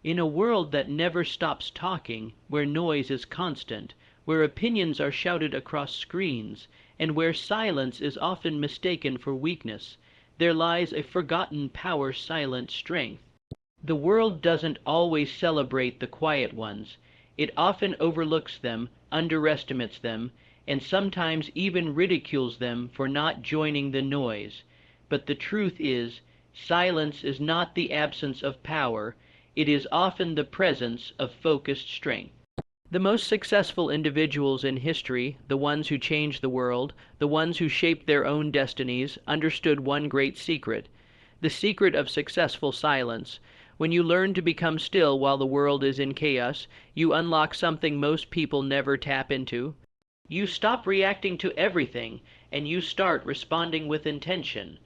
In a world that never stops talking, where noise is constant, where opinions are shouted across screens, and where silence is often mistaken for weakness, there lies a forgotten power, silent strength. The world doesn't always celebrate the quiet ones. It often overlooks them, underestimates them, and sometimes even ridicules them for not joining the noise. But the truth is, silence is not the absence of power, it is often the presence of focused strength. The most successful individuals in history, the ones who changed the world, the ones who shaped their own destinies, understood one great secret. The secret of successful silence. When you learn to become still while the world is in chaos, you unlock something most people never tap into. You stop reacting to everything, and you start responding with intention.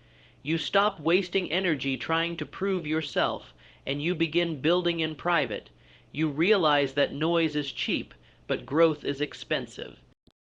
You stop wasting energy trying to prove yourself, and you begin building in private. You realize that noise is cheap, but growth is expensive.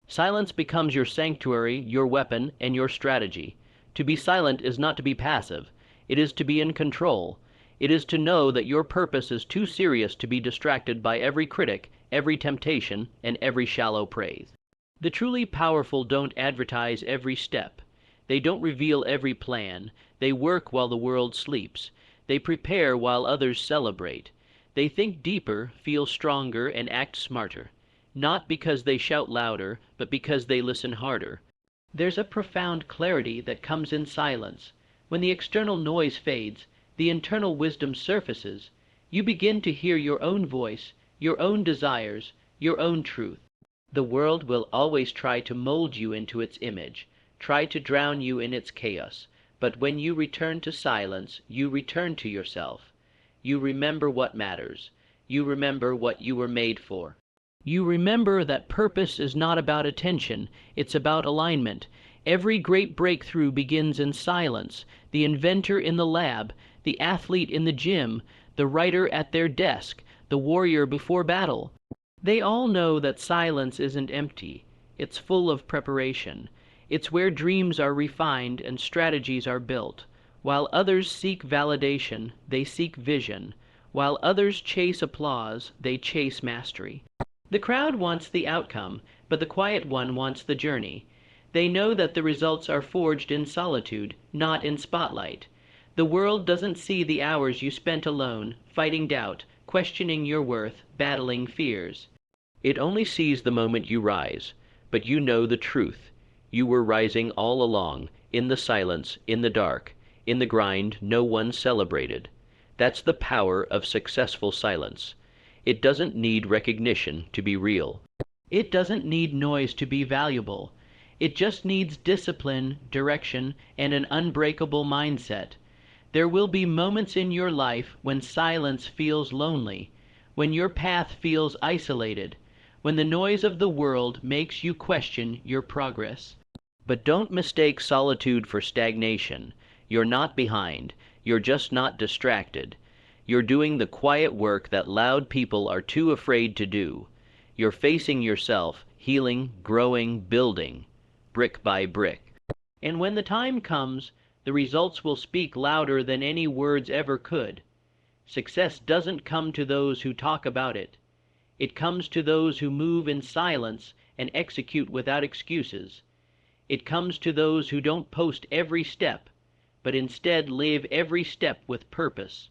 Silence becomes your sanctuary, your weapon, and your strategy. To be silent is not to be passive. It is to be in control. It is to know that your purpose is too serious to be distracted by every critic, every temptation, and every shallow praise. The truly powerful don't advertise every step. They don't reveal every plan. They work while the world sleeps. They prepare while others celebrate. They think deeper, feel stronger, and act smarter. Not because they shout louder, but because they listen harder. There's a profound clarity that comes in silence. When the external noise fades, the internal wisdom surfaces. You begin to hear your own voice, your own desires, your own truth. The world will always try to mold you into its image, try to drown you in its chaos. But when you return to silence, you return to yourself. You remember what matters. You remember what you were made for. You remember that purpose is not about attention, it's about alignment. Every great breakthrough begins in silence. The inventor in the lab, the athlete in the gym, the writer at their desk, the warrior before battle. They all know that silence isn't empty. It's full of preparation. It's where dreams are refined and strategies are built. While others seek validation, they seek vision. While others chase applause, they chase mastery. The crowd wants the outcome, but the quiet one wants the journey. They know that the results are forged in solitude, not in spotlight. The world doesn't see the hours you spent alone, fighting doubt, questioning your worth, battling fears. It only sees the moment you rise, but you know the truth. You were rising all along, in the silence, in the dark, in the grind no one celebrated. That's the power of successful silence. It doesn't need recognition to be real. It doesn't need noise to be valuable. It just needs discipline, direction, and an unbreakable mindset. There will be moments in your life when silence feels lonely, when your path feels isolated, when the noise of the world makes you question your progress. But don't mistake solitude for stagnation. You're not behind. You're just not distracted. You're doing the quiet work that loud people are too afraid to do. You're facing yourself, healing, growing, building, brick by brick. And when the time comes, the results will speak louder than any words ever could. Success doesn't come to those who talk about it. It comes to those who move in silence and execute without excuses. It comes to those who don't post every step, but instead live every step with purpose.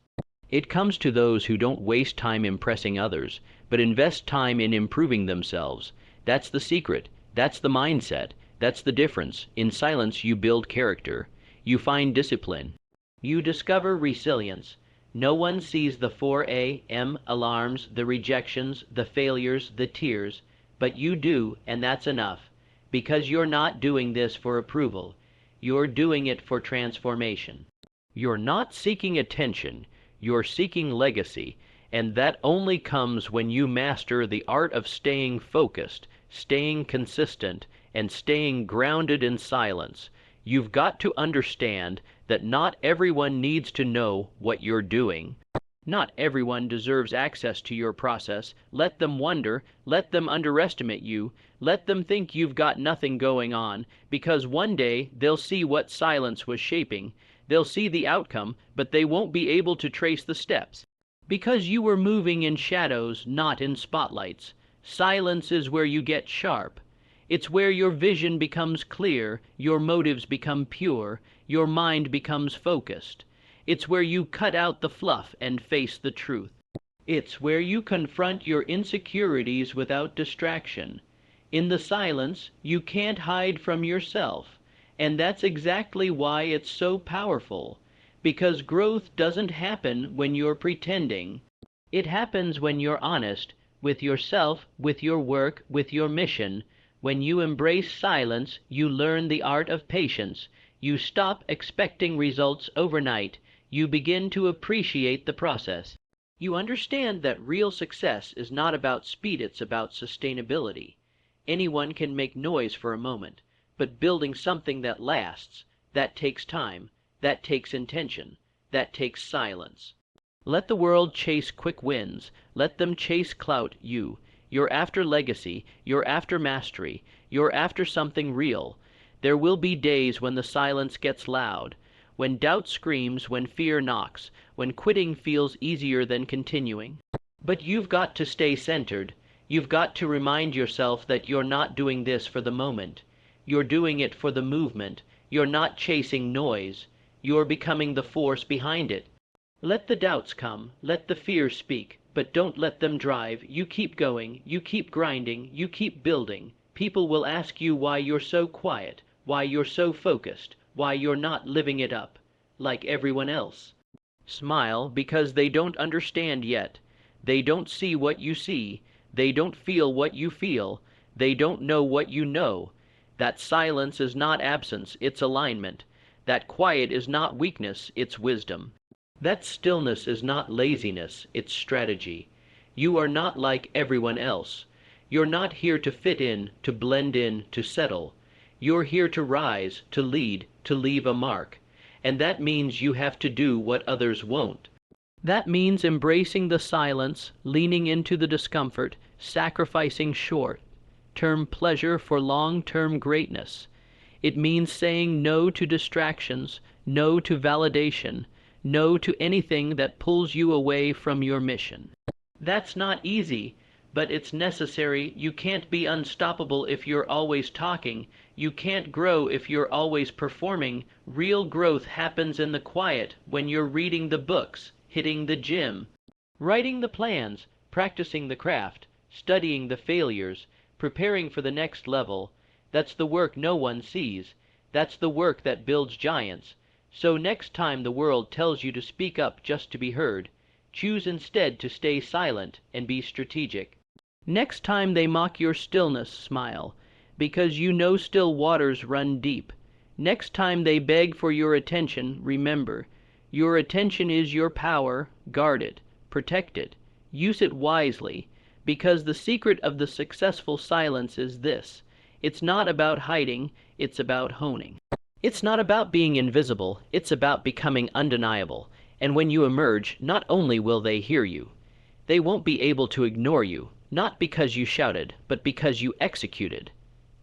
It comes to those who don't waste time impressing others, but invest time in improving themselves. That's the secret. That's the mindset. That's the difference. In silence, you build character. You find discipline. You discover resilience. No one sees the 4 a.m. alarms, the rejections, the failures, the tears, but you do, and that's enough. Because you're not doing this for approval. You're doing it for transformation. You're not seeking attention. You're seeking legacy, and that only comes when you master the art of staying focused, staying consistent, and staying grounded in silence. You've got to understand that not everyone needs to know what you're doing. Not everyone deserves access to your process. Let them wonder, let them underestimate you, let them think you've got nothing going on, because one day they'll see what silence was shaping. They'll see the outcome, but they won't be able to trace the steps. Because you were moving in shadows, not in spotlights. Silence is where you get sharp. It's where your vision becomes clear, your motives become pure, your mind becomes focused. It's where you cut out the fluff and face the truth. It's where you confront your insecurities without distraction. In the silence, you can't hide from yourself. And that's exactly why it's so powerful. Because growth doesn't happen when you're pretending. It happens when you're honest with yourself, with your work, with your mission. When you embrace silence, you learn the art of patience. You stop expecting results overnight. You begin to appreciate the process. You understand that real success is not about speed, it's about sustainability. Anyone can make noise for a moment, but building something that lasts, that takes time, that takes intention, that takes silence. Let the world chase quick wins. Let them chase clout. You're after legacy. You're after mastery. You're after something real. There will be days when the silence gets loud, when doubt screams, when fear knocks, when quitting feels easier than continuing. But you've got to stay centered. You've got to remind yourself that you're not doing this for the moment. You're doing it for the movement. You're not chasing noise. You're becoming the force behind it. Let the doubts come, let the fears speak, but don't let them drive. You keep going, you keep grinding, you keep building. People will ask you why you're so quiet, why you're so focused, why you're not living it up, like everyone else. Smile, because they don't understand yet. They don't see what you see. They don't feel what you feel. They don't know what you know. That silence is not absence, it's alignment. That quiet is not weakness, it's wisdom. That stillness is not laziness, it's strategy. You are not like everyone else. You're not here to fit in, to blend in, to settle. You're here to rise, to lead, to leave a mark. And that means you have to do what others won't. That means embracing the silence, leaning into the discomfort, sacrificing short-term pleasure for long-term greatness. It means saying no to distractions, no to validation, no to anything that pulls you away from your mission. That's not easy, but it's necessary. You can't be unstoppable if you're always talking. You can't grow if you're always performing. Real growth happens in the quiet, when you're reading the books, hitting the gym, writing the plans, practicing the craft, studying the failures, preparing for the next level. That's the work no one sees. That's the work that builds giants. So next time the world tells you to speak up just to be heard, choose instead to stay silent and be strategic. Next time they mock your stillness, smile, because you know still waters run deep. Next time they beg for your attention, remember, your attention is your power. Guard it, protect it, use it wisely, because the secret of the successful silence is this: it's not about hiding, it's about honing. It's not about being invisible, it's about becoming undeniable. And when you emerge, not only will they hear you, they won't be able to ignore you, not because you shouted, but because you executed.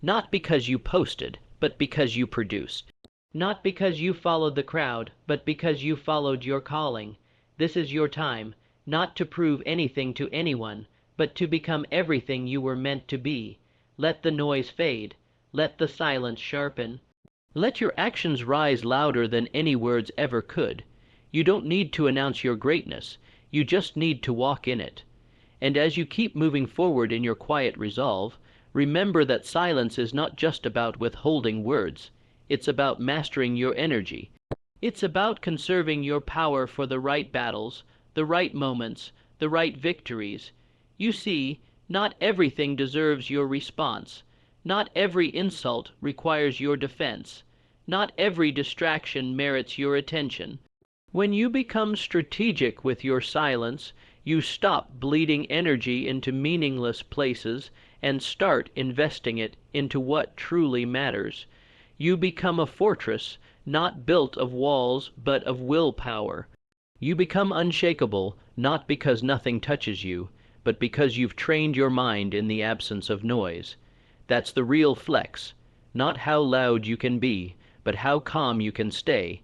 Not because you posted, but because you produced. Not because you followed the crowd, but because you followed your calling. This is your time, not to prove anything to anyone, but to become everything you were meant to be. Let the noise fade. Let the silence sharpen. Let your actions rise louder than any words ever could. You don't need to announce your greatness. You just need to walk in it. And as you keep moving forward in your quiet resolve, remember that silence is not just about withholding words. It's about mastering your energy. It's about conserving your power for the right battles, the right moments, the right victories. You see, not everything deserves your response. Not every insult requires your defense. Not every distraction merits your attention. When you become strategic with your silence, you stop bleeding energy into meaningless places and start investing it into what truly matters. You become a fortress, not built of walls, but of willpower. You become unshakable, not because nothing touches you, but because you've trained your mind in the absence of noise. That's the real flex. Not how loud you can be, but how calm you can stay.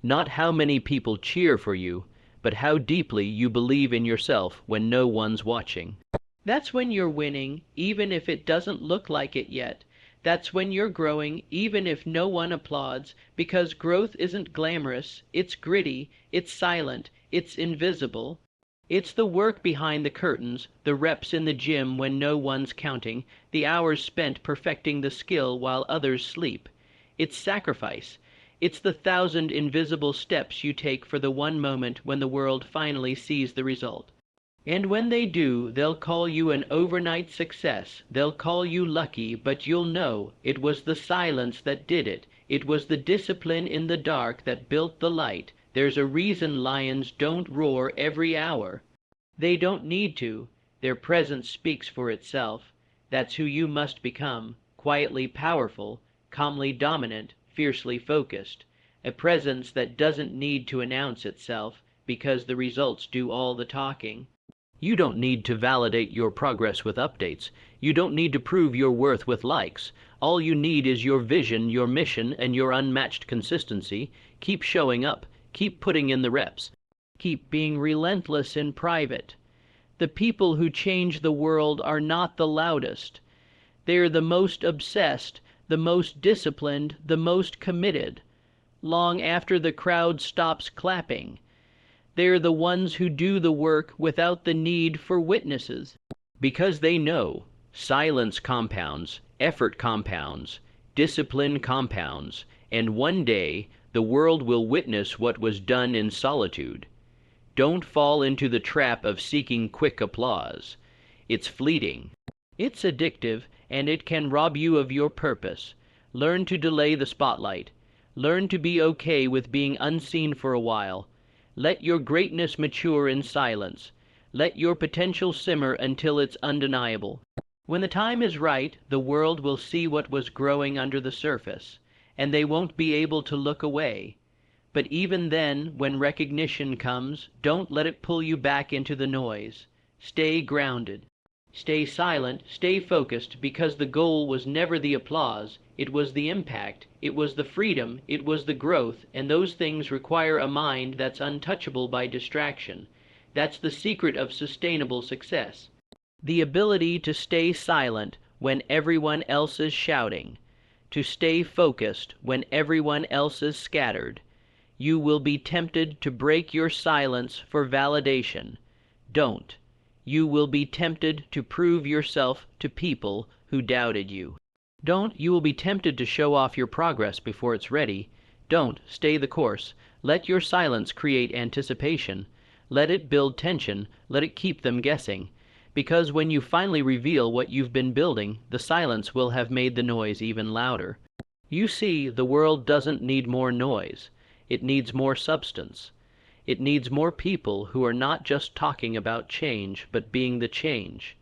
Not how many people cheer for you, but how deeply you believe in yourself when no one's watching. That's when you're winning, even if it doesn't look like it yet. That's when you're growing, even if no one applauds, because growth isn't glamorous, it's gritty, it's silent, it's invisible. It's the work behind the curtains, the reps in the gym when no one's counting, the hours spent perfecting the skill while others sleep. It's sacrifice. It's the 1,000 invisible steps you take for the one moment when the world finally sees the result. And when they do, they'll call you an overnight success. They'll call you lucky, but you'll know it was the silence that did it. It was the discipline in the dark that built the light. There's a reason lions don't roar every hour. They don't need to. Their presence speaks for itself. That's who you must become, quietly powerful, calmly dominant, fiercely focused. A presence that doesn't need to announce itself, because the results do all the talking. You don't need to validate your progress with updates. You don't need to prove your worth with likes. All you need is your vision, your mission, and your unmatched consistency. Keep showing up. Keep putting in the reps. Keep being relentless in private. The people who change the world are not the loudest. They're the most obsessed, the most disciplined, the most committed. Long after the crowd stops clapping. They're the ones who do the work without the need for witnesses. Because they know silence compounds, effort compounds, discipline compounds, and one day the world will witness what was done in solitude. Don't fall into the trap of seeking quick applause. It's fleeting. It's addictive, and it can rob you of your purpose. Learn to delay the spotlight. Learn to be okay with being unseen for a while. Let your greatness mature in silence. Let your potential simmer until it's undeniable. When the time is right, the world will see what was growing under the surface, and they won't be able to look away. But even then, when recognition comes, don't let it pull you back into the noise. Stay grounded. Stay silent, stay focused, because the goal was never the applause, it was the impact, it was the freedom, it was the growth, and those things require a mind that's untouchable by distraction. That's the secret of sustainable success. The ability to stay silent when everyone else is shouting, to stay focused when everyone else is scattered. You will be tempted to break your silence for validation. Don't. You will be tempted to prove yourself to people who doubted you. Don't. You will be tempted to show off your progress before it's ready. Don't. Stay the course. Let your silence create anticipation. Let it build tension. Let it keep them guessing. Because when you finally reveal what you've been building, the silence will have made the noise even louder. You see, the world doesn't need more noise. It needs more substance. It needs more people who are not just talking about change, but being the change.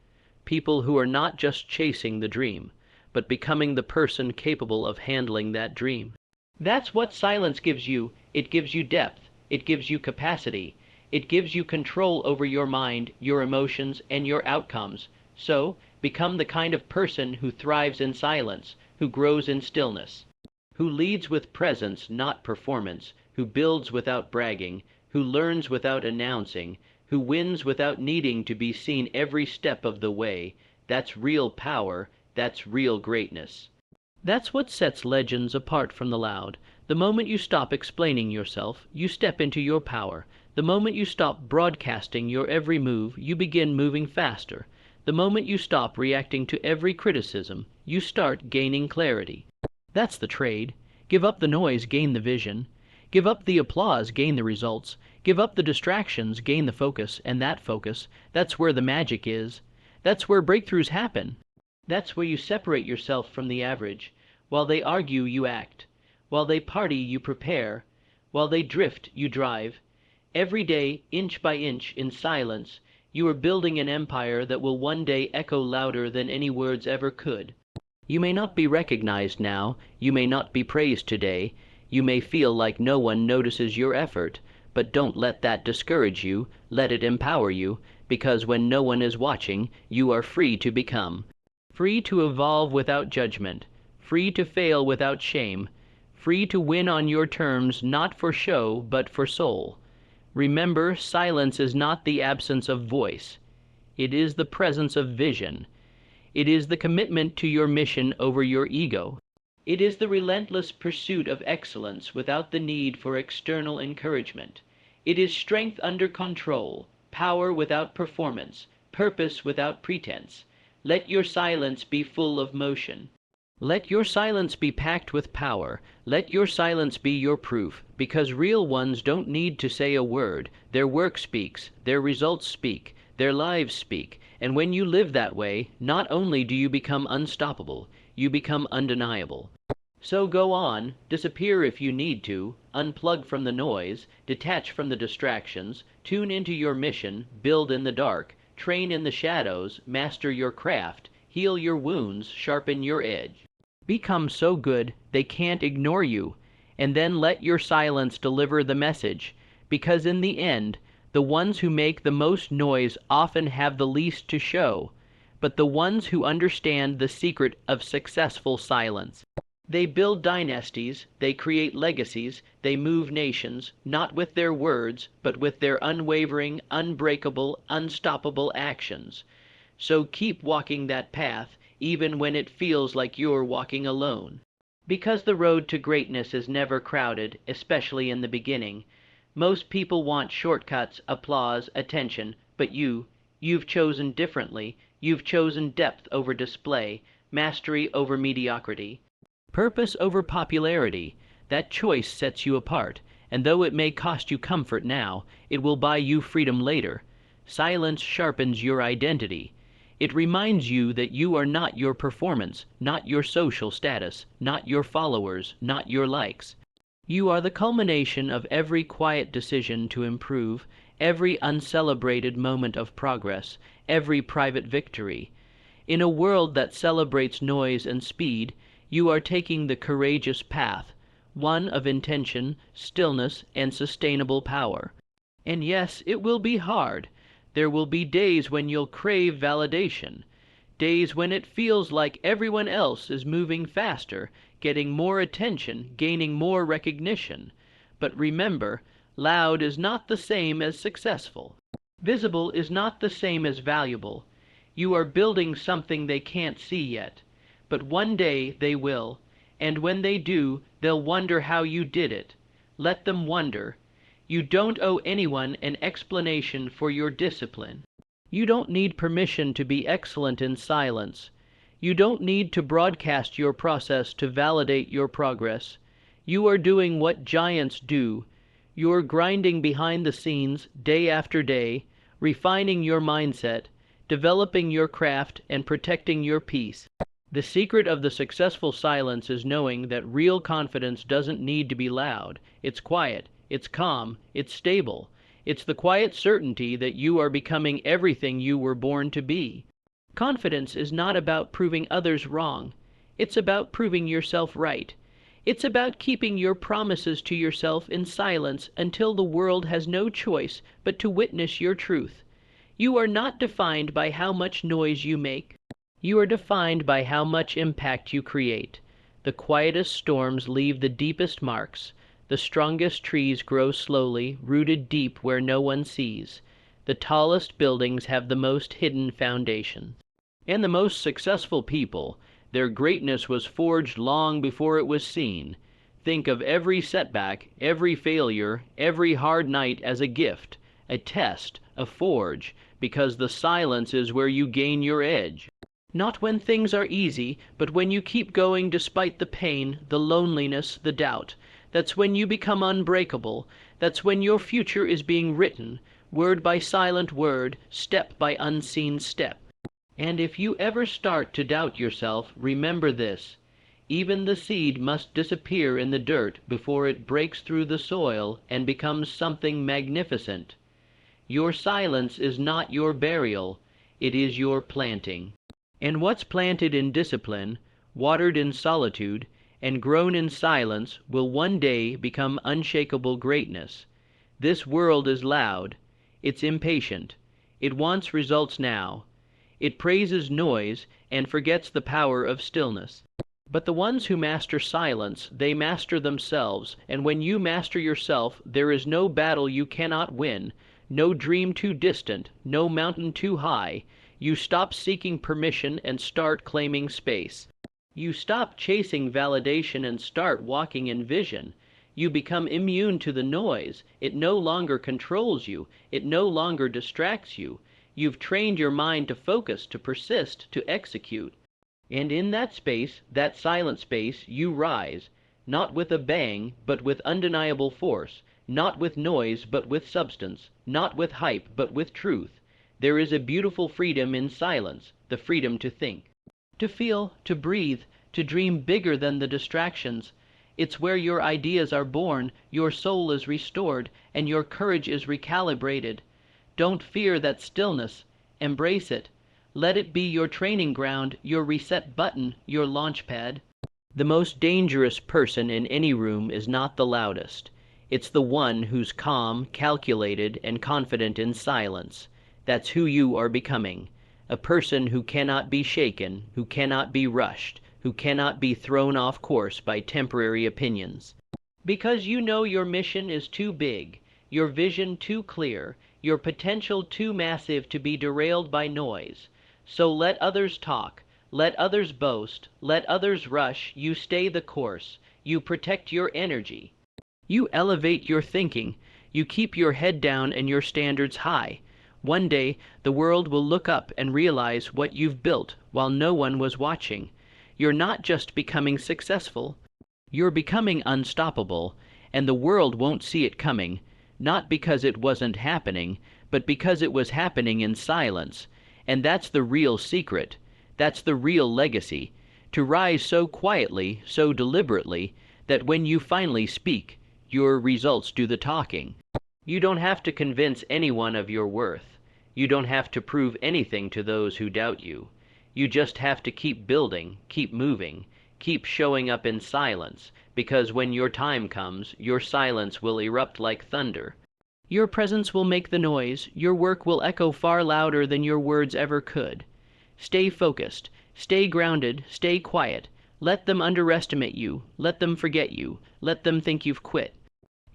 People who are not just chasing the dream, but becoming the person capable of handling that dream. That's what silence gives you. It gives you depth. It gives you capacity. It gives you control over your mind, your emotions, and your outcomes. So, become the kind of person who thrives in silence, who grows in stillness, who leads with presence, not performance, who builds without bragging, who learns without announcing, who wins without needing to be seen every step of the way. That's real power. That's real greatness. That's what sets legends apart from the loud. The moment you stop explaining yourself, you step into your power. The moment you stop broadcasting your every move, you begin moving faster. The moment you stop reacting to every criticism, you start gaining clarity. That's the trade. Give up the noise, gain the vision. Give up the applause, gain the results. Give up the distractions, gain the focus, and that focus, that's where the magic is. That's where breakthroughs happen. That's where you separate yourself from the average. While they argue, you act. While they party, you prepare. While they drift, you drive. Every day, inch by inch, in silence, you are building an empire that will one day echo louder than any words ever could. You may not be recognized now. You may not be praised today. You may feel like no one notices your effort, but don't let that discourage you. Let it empower you, because when no one is watching, you are free to become. Free to evolve without judgment. Free to fail without shame. Free to win on your terms, not for show, but for soul. Remember, silence is not the absence of voice. It is the presence of vision. It is the commitment to your mission over your ego. It is the relentless pursuit of excellence without the need for external encouragement. It is strength under control, power without performance, purpose without pretense. Let your silence be full of motion. Let your silence be packed with power. Let your silence be your proof, because real ones don't need to say a word. Their work speaks, their results speak, their lives speak, and when you live that way, not only do you become unstoppable, you become undeniable. So go on, disappear if you need to, unplug from the noise, detach from the distractions, tune into your mission, build in the dark, train in the shadows, master your craft, heal your wounds, sharpen your edge. Become so good they can't ignore you, and then let your silence deliver the message, because in the end, the ones who make the most noise often have the least to show, but the ones who understand the secret of successful silence. They build dynasties, they create legacies, they move nations, not with their words, but with their unwavering, unbreakable, unstoppable actions. So keep walking that path, even when it feels like you're walking alone. Because the road to greatness is never crowded, especially in the beginning. Most people want shortcuts, applause, attention, but you've chosen differently. You've chosen depth over display, mastery over mediocrity. Purpose over popularity. That choice sets you apart, and though it may cost you comfort now, it will buy you freedom later. Silence sharpens your identity. It reminds you that you are not your performance, not your social status, not your followers, not your likes. You are the culmination of every quiet decision to improve, every uncelebrated moment of progress, every private victory. In a world that celebrates noise and speed, you are taking the courageous path, one of intention, stillness, and sustainable power. And yes, it will be hard. There will be days when you'll crave validation, days when it feels like everyone else is moving faster, getting more attention, gaining more recognition. But remember, loud is not the same as successful. Visible is not the same as valuable. You are building something they can't see yet. But one day they will, and when they do, they'll wonder how you did it. Let them wonder. You don't owe anyone an explanation for your discipline. You don't need permission to be excellent in silence. You don't need to broadcast your process to validate your progress. You are doing what giants do. You're grinding behind the scenes, day after day, refining your mindset, developing your craft, and protecting your peace. The secret of the successful silence is knowing that real confidence doesn't need to be loud. It's quiet, it's calm, it's stable. It's the quiet certainty that you are becoming everything you were born to be. Confidence is not about proving others wrong. It's about proving yourself right. It's about keeping your promises to yourself in silence until the world has no choice but to witness your truth. You are not defined by how much noise you make. You are defined by how much impact you create. The quietest storms leave the deepest marks. The strongest trees grow slowly, rooted deep where no one sees. The tallest buildings have the most hidden foundations. And the most successful people, their greatness was forged long before it was seen. Think of every setback, every failure, every hard night as a gift, a test, a forge, because the silence is where you gain your edge. Not when things are easy, but when you keep going despite the pain, the loneliness, the doubt. That's when you become unbreakable. That's when your future is being written, word by silent word, step by unseen step. And if you ever start to doubt yourself, remember this. Even the seed must disappear in the dirt before it breaks through the soil and becomes something magnificent. Your silence is not your burial, it is your planting. And what's planted in discipline, watered in solitude, and grown in silence will one day become unshakable greatness. This world is loud. It's impatient. It wants results now. It praises noise and forgets the power of stillness. But the ones who master silence, they master themselves, and when you master yourself, there is no battle you cannot win, no dream too distant, no mountain too high. You stop seeking permission and start claiming space. You stop chasing validation and start walking in vision. You become immune to the noise. It no longer controls you. It no longer distracts you. You've trained your mind to focus, to persist, to execute. And in that space, that silent space, you rise, not with a bang, but with undeniable force, not with noise, but with substance, not with hype, but with truth. There is a beautiful freedom in silence, the freedom to think, to feel, to breathe, to dream bigger than the distractions. It's where your ideas are born, your soul is restored, and your courage is recalibrated. Don't fear that stillness. Embrace it. Let it be your training ground, your reset button, your launch pad. The most dangerous person in any room is not the loudest. It's the one who's calm, calculated, and confident in silence. That's who you are becoming. A person who cannot be shaken, who cannot be rushed, who cannot be thrown off course by temporary opinions. Because you know your mission is too big, your vision too clear, your potential too massive to be derailed by noise. So let others talk, let others boast, let others rush, you stay the course, you protect your energy. You elevate your thinking, you keep your head down and your standards high. One day, the world will look up and realize what you've built while no one was watching. You're not just becoming successful, you're becoming unstoppable, and the world won't see it coming, not because it wasn't happening, but because it was happening in silence. And that's the real secret. That's the real legacy. To rise so quietly, so deliberately, that when you finally speak, your results do the talking. You don't have to convince anyone of your worth. You don't have to prove anything to those who doubt you. You just have to keep building, keep moving, keep showing up in silence, because when your time comes, your silence will erupt like thunder. Your presence will make the noise, your work will echo far louder than your words ever could. Stay focused, stay grounded, stay quiet. Let them underestimate you, let them forget you, let them think you've quit.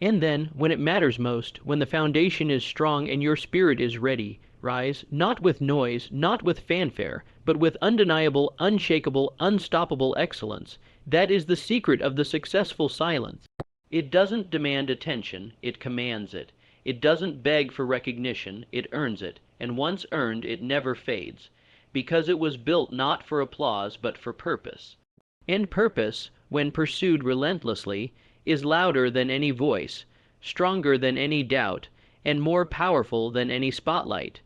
And then, when it matters most, when the foundation is strong and your spirit is ready, rise, not with noise, not with fanfare, but with undeniable, unshakable, unstoppable excellence. That is the secret of the successful silence. It doesn't demand attention, it commands it. It doesn't beg for recognition, it earns it, and once earned, it never fades, because it was built not for applause, but for purpose. And purpose, when pursued relentlessly, is louder than any voice, stronger than any doubt, and more powerful than any spotlight.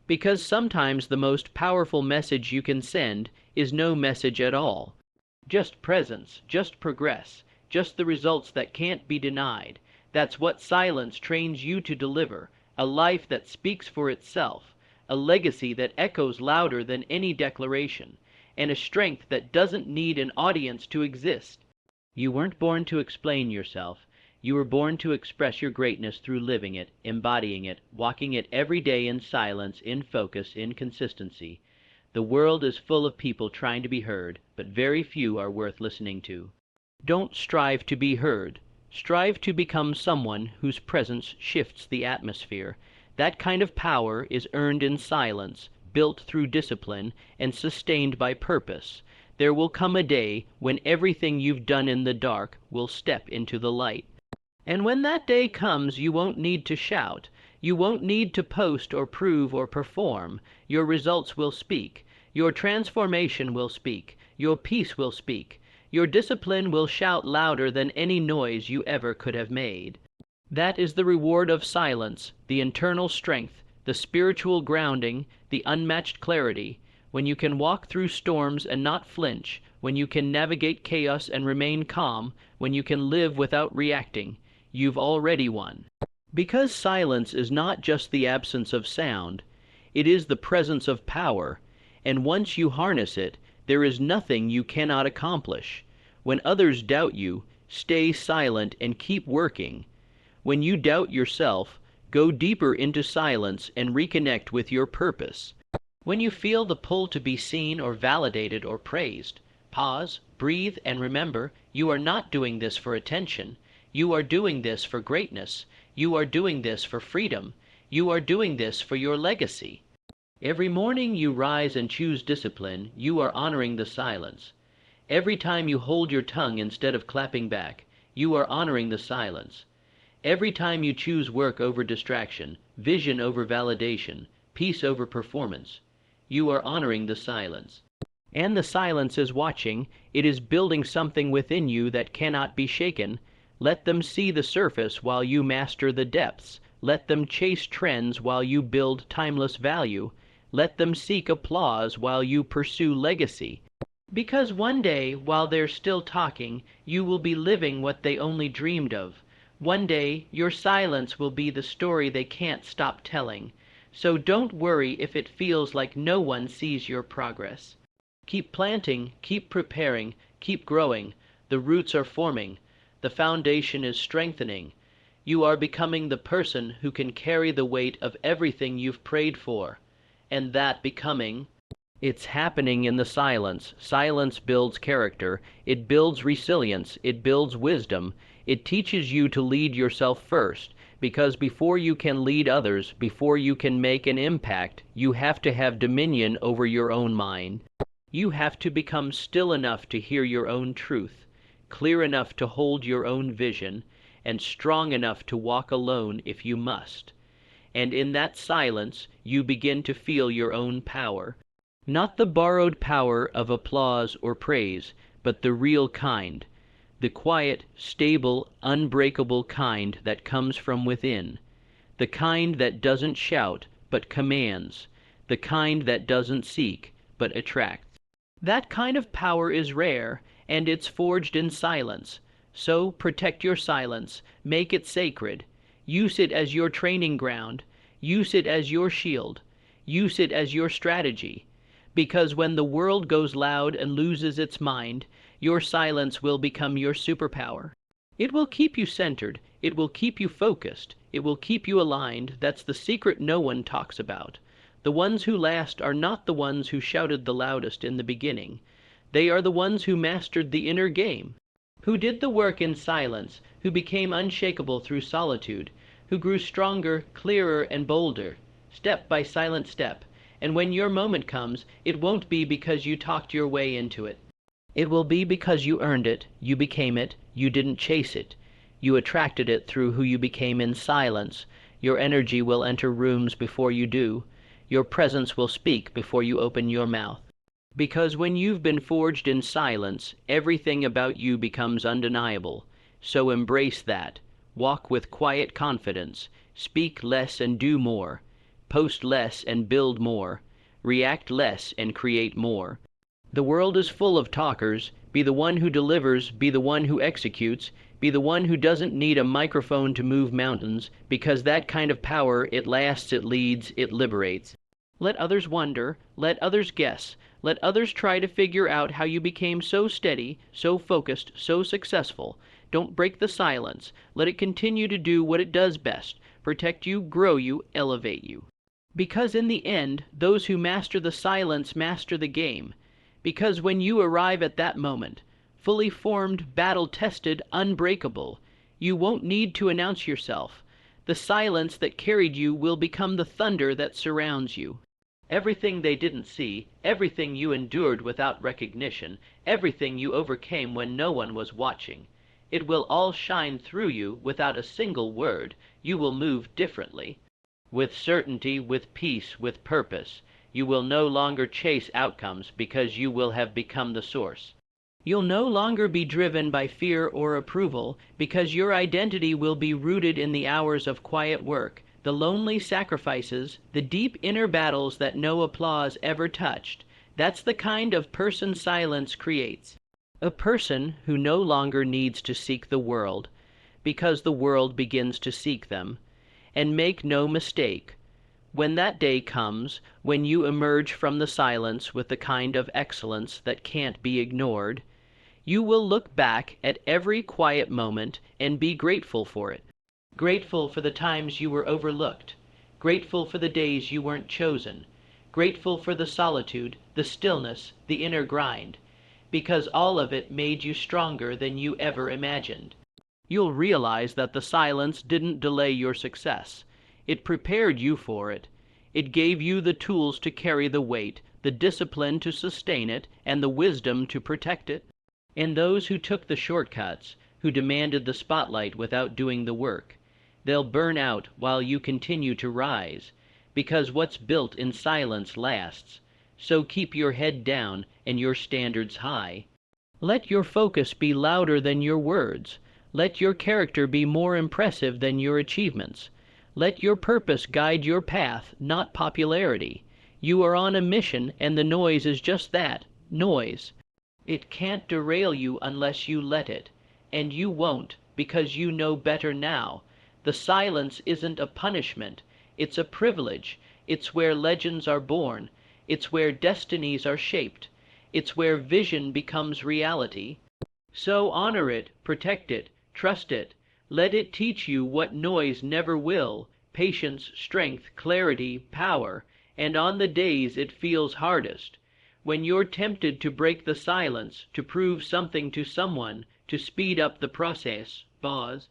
Because sometimes the most powerful message you can send is no message at all. Just presence, just progress, just the results that can't be denied. That's what silence trains you to deliver, a life that speaks for itself, a legacy that echoes louder than any declaration, and a strength that doesn't need an audience to exist. You weren't born to explain yourself. You were born to express your greatness through living it, embodying it, walking it every day in silence, in focus, in consistency. The world is full of people trying to be heard, but very few are worth listening to. Don't strive to be heard. Strive to become someone whose presence shifts the atmosphere. That kind of power is earned in silence, built through discipline, and sustained by purpose. There will come a day when everything you've done in the dark will step into the light. And when that day comes, you won't need to shout. You won't need to post or prove or perform. Your results will speak. Your transformation will speak. Your peace will speak. Your discipline will shout louder than any noise you ever could have made. That is the reward of silence, the internal strength, the spiritual grounding, the unmatched clarity. When you can walk through storms and not flinch, when you can navigate chaos and remain calm, when you can live without reacting, you've already won. Because silence is not just the absence of sound, it is the presence of power, and once you harness it, there is nothing you cannot accomplish. When others doubt you, stay silent and keep working. When you doubt yourself, go deeper into silence and reconnect with your purpose. When you feel the pull to be seen or validated or praised, Pause, breathe, and remember, you are not doing this for attention. You are doing this for greatness. You are doing this for freedom. You are doing this for your legacy. Every morning you rise and choose discipline, you are honoring the silence. Every time you hold your tongue instead of clapping back, you are honoring the silence. Every time you choose work over distraction, vision over validation, peace over performance, you are honoring the silence. And the silence is watching. It is building something within you that cannot be shaken. Let them see the surface while you master the depths. Let them chase trends while you build timeless value. Let them seek applause while you pursue legacy. Because one day, while they're still talking, you will be living what they only dreamed of. One day, your silence will be the story they can't stop telling. So don't worry if it feels like no one sees your progress. Keep planting, keep preparing, keep growing. The roots are forming. The foundation is strengthening. You are becoming the person who can carry the weight of everything you've prayed for. And that becoming, it's happening in the silence. Silence builds character. It builds resilience. It builds wisdom. It teaches you to lead yourself first, because before you can lead others, before you can make an impact, you have to have dominion over your own mind. You have to become still enough to hear your own truth, clear enough to hold your own vision, and strong enough to walk alone if you must. And in that silence, you begin to feel your own power. Not the borrowed power of applause or praise, but the real kind. The quiet, stable, unbreakable kind that comes from within. The kind that doesn't shout, but commands. The kind that doesn't seek, but attracts. That kind of power is rare, and it's forged in silence. So protect your silence, make it sacred. Use it as your training ground. Use it as your shield. Use it as your strategy. Because when the world goes loud and loses its mind, your silence will become your superpower. It will keep you centered. It will keep you focused. It will keep you aligned. That's the secret no one talks about. The ones who last are not the ones who shouted the loudest in the beginning. They are the ones who mastered the inner game, who did the work in silence, who became unshakable through solitude, who grew stronger, clearer, and bolder, step by silent step. And when your moment comes, it won't be because you talked your way into it. It will be because you earned it, you became it, you didn't chase it. You attracted it through who you became in silence. Your energy will enter rooms before you do. Your presence will speak before you open your mouth. Because when you've been forged in silence, everything about you becomes undeniable. So embrace that. Walk with quiet confidence. Speak less and do more. Post less and build more. React less and create more. The world is full of talkers. Be the one who delivers. Be the one who executes. Be the one who doesn't need a microphone to move mountains, because that kind of power, it lasts, it leads, it liberates. Let others wonder. Let others guess. Let others try to figure out how you became so steady, so focused, so successful. Don't break the silence. Let it continue to do what it does best. Protect you, grow you, elevate you. Because in the end, those who master the silence master the game. Because when you arrive at that moment, fully formed, battle-tested, unbreakable, you won't need to announce yourself. The silence that carried you will become the thunder that surrounds you. Everything they didn't see, everything you endured without recognition, everything you overcame when no one was watching, it will all shine through you without a single word. You will move differently. With certainty, with peace, with purpose. You will no longer chase outcomes because you will have become the source. You'll no longer be driven by fear or approval because your identity will be rooted in the hours of quiet work, the lonely sacrifices, the deep inner battles that no applause ever touched. That's the kind of person silence creates. A person who no longer needs to seek the world because the world begins to seek them. And make no mistake, when that day comes, when you emerge from the silence with the kind of excellence that can't be ignored, you will look back at every quiet moment and be grateful for it. Grateful for the times you were overlooked. Grateful for the days you weren't chosen. Grateful for the solitude, the stillness, the inner grind. because all of it made you stronger than you ever imagined. You'll realize that the silence didn't delay your success. It prepared you for it. It gave you the tools to carry the weight, the discipline to sustain it, and the wisdom to protect it. And those who took the shortcuts, who demanded the spotlight without doing the work, they'll burn out while you continue to rise, because what's built in silence lasts. So keep your head down and your standards high. Let your focus be louder than your words. Let your character be more impressive than your achievements. Let your purpose guide your path, not popularity. You are on a mission, and the noise is just that, noise. It can't derail you unless you let it, and you won't, because you know better now. The silence isn't a punishment, it's a privilege. It's where legends are born. It's where destinies are shaped. It's where vision becomes reality. So honor it, protect it, trust it. Let it teach you what noise never will: patience, strength, clarity, power. And on the days it feels hardest, when you're tempted to break the silence, to prove something to someone, to speed up the process, pause.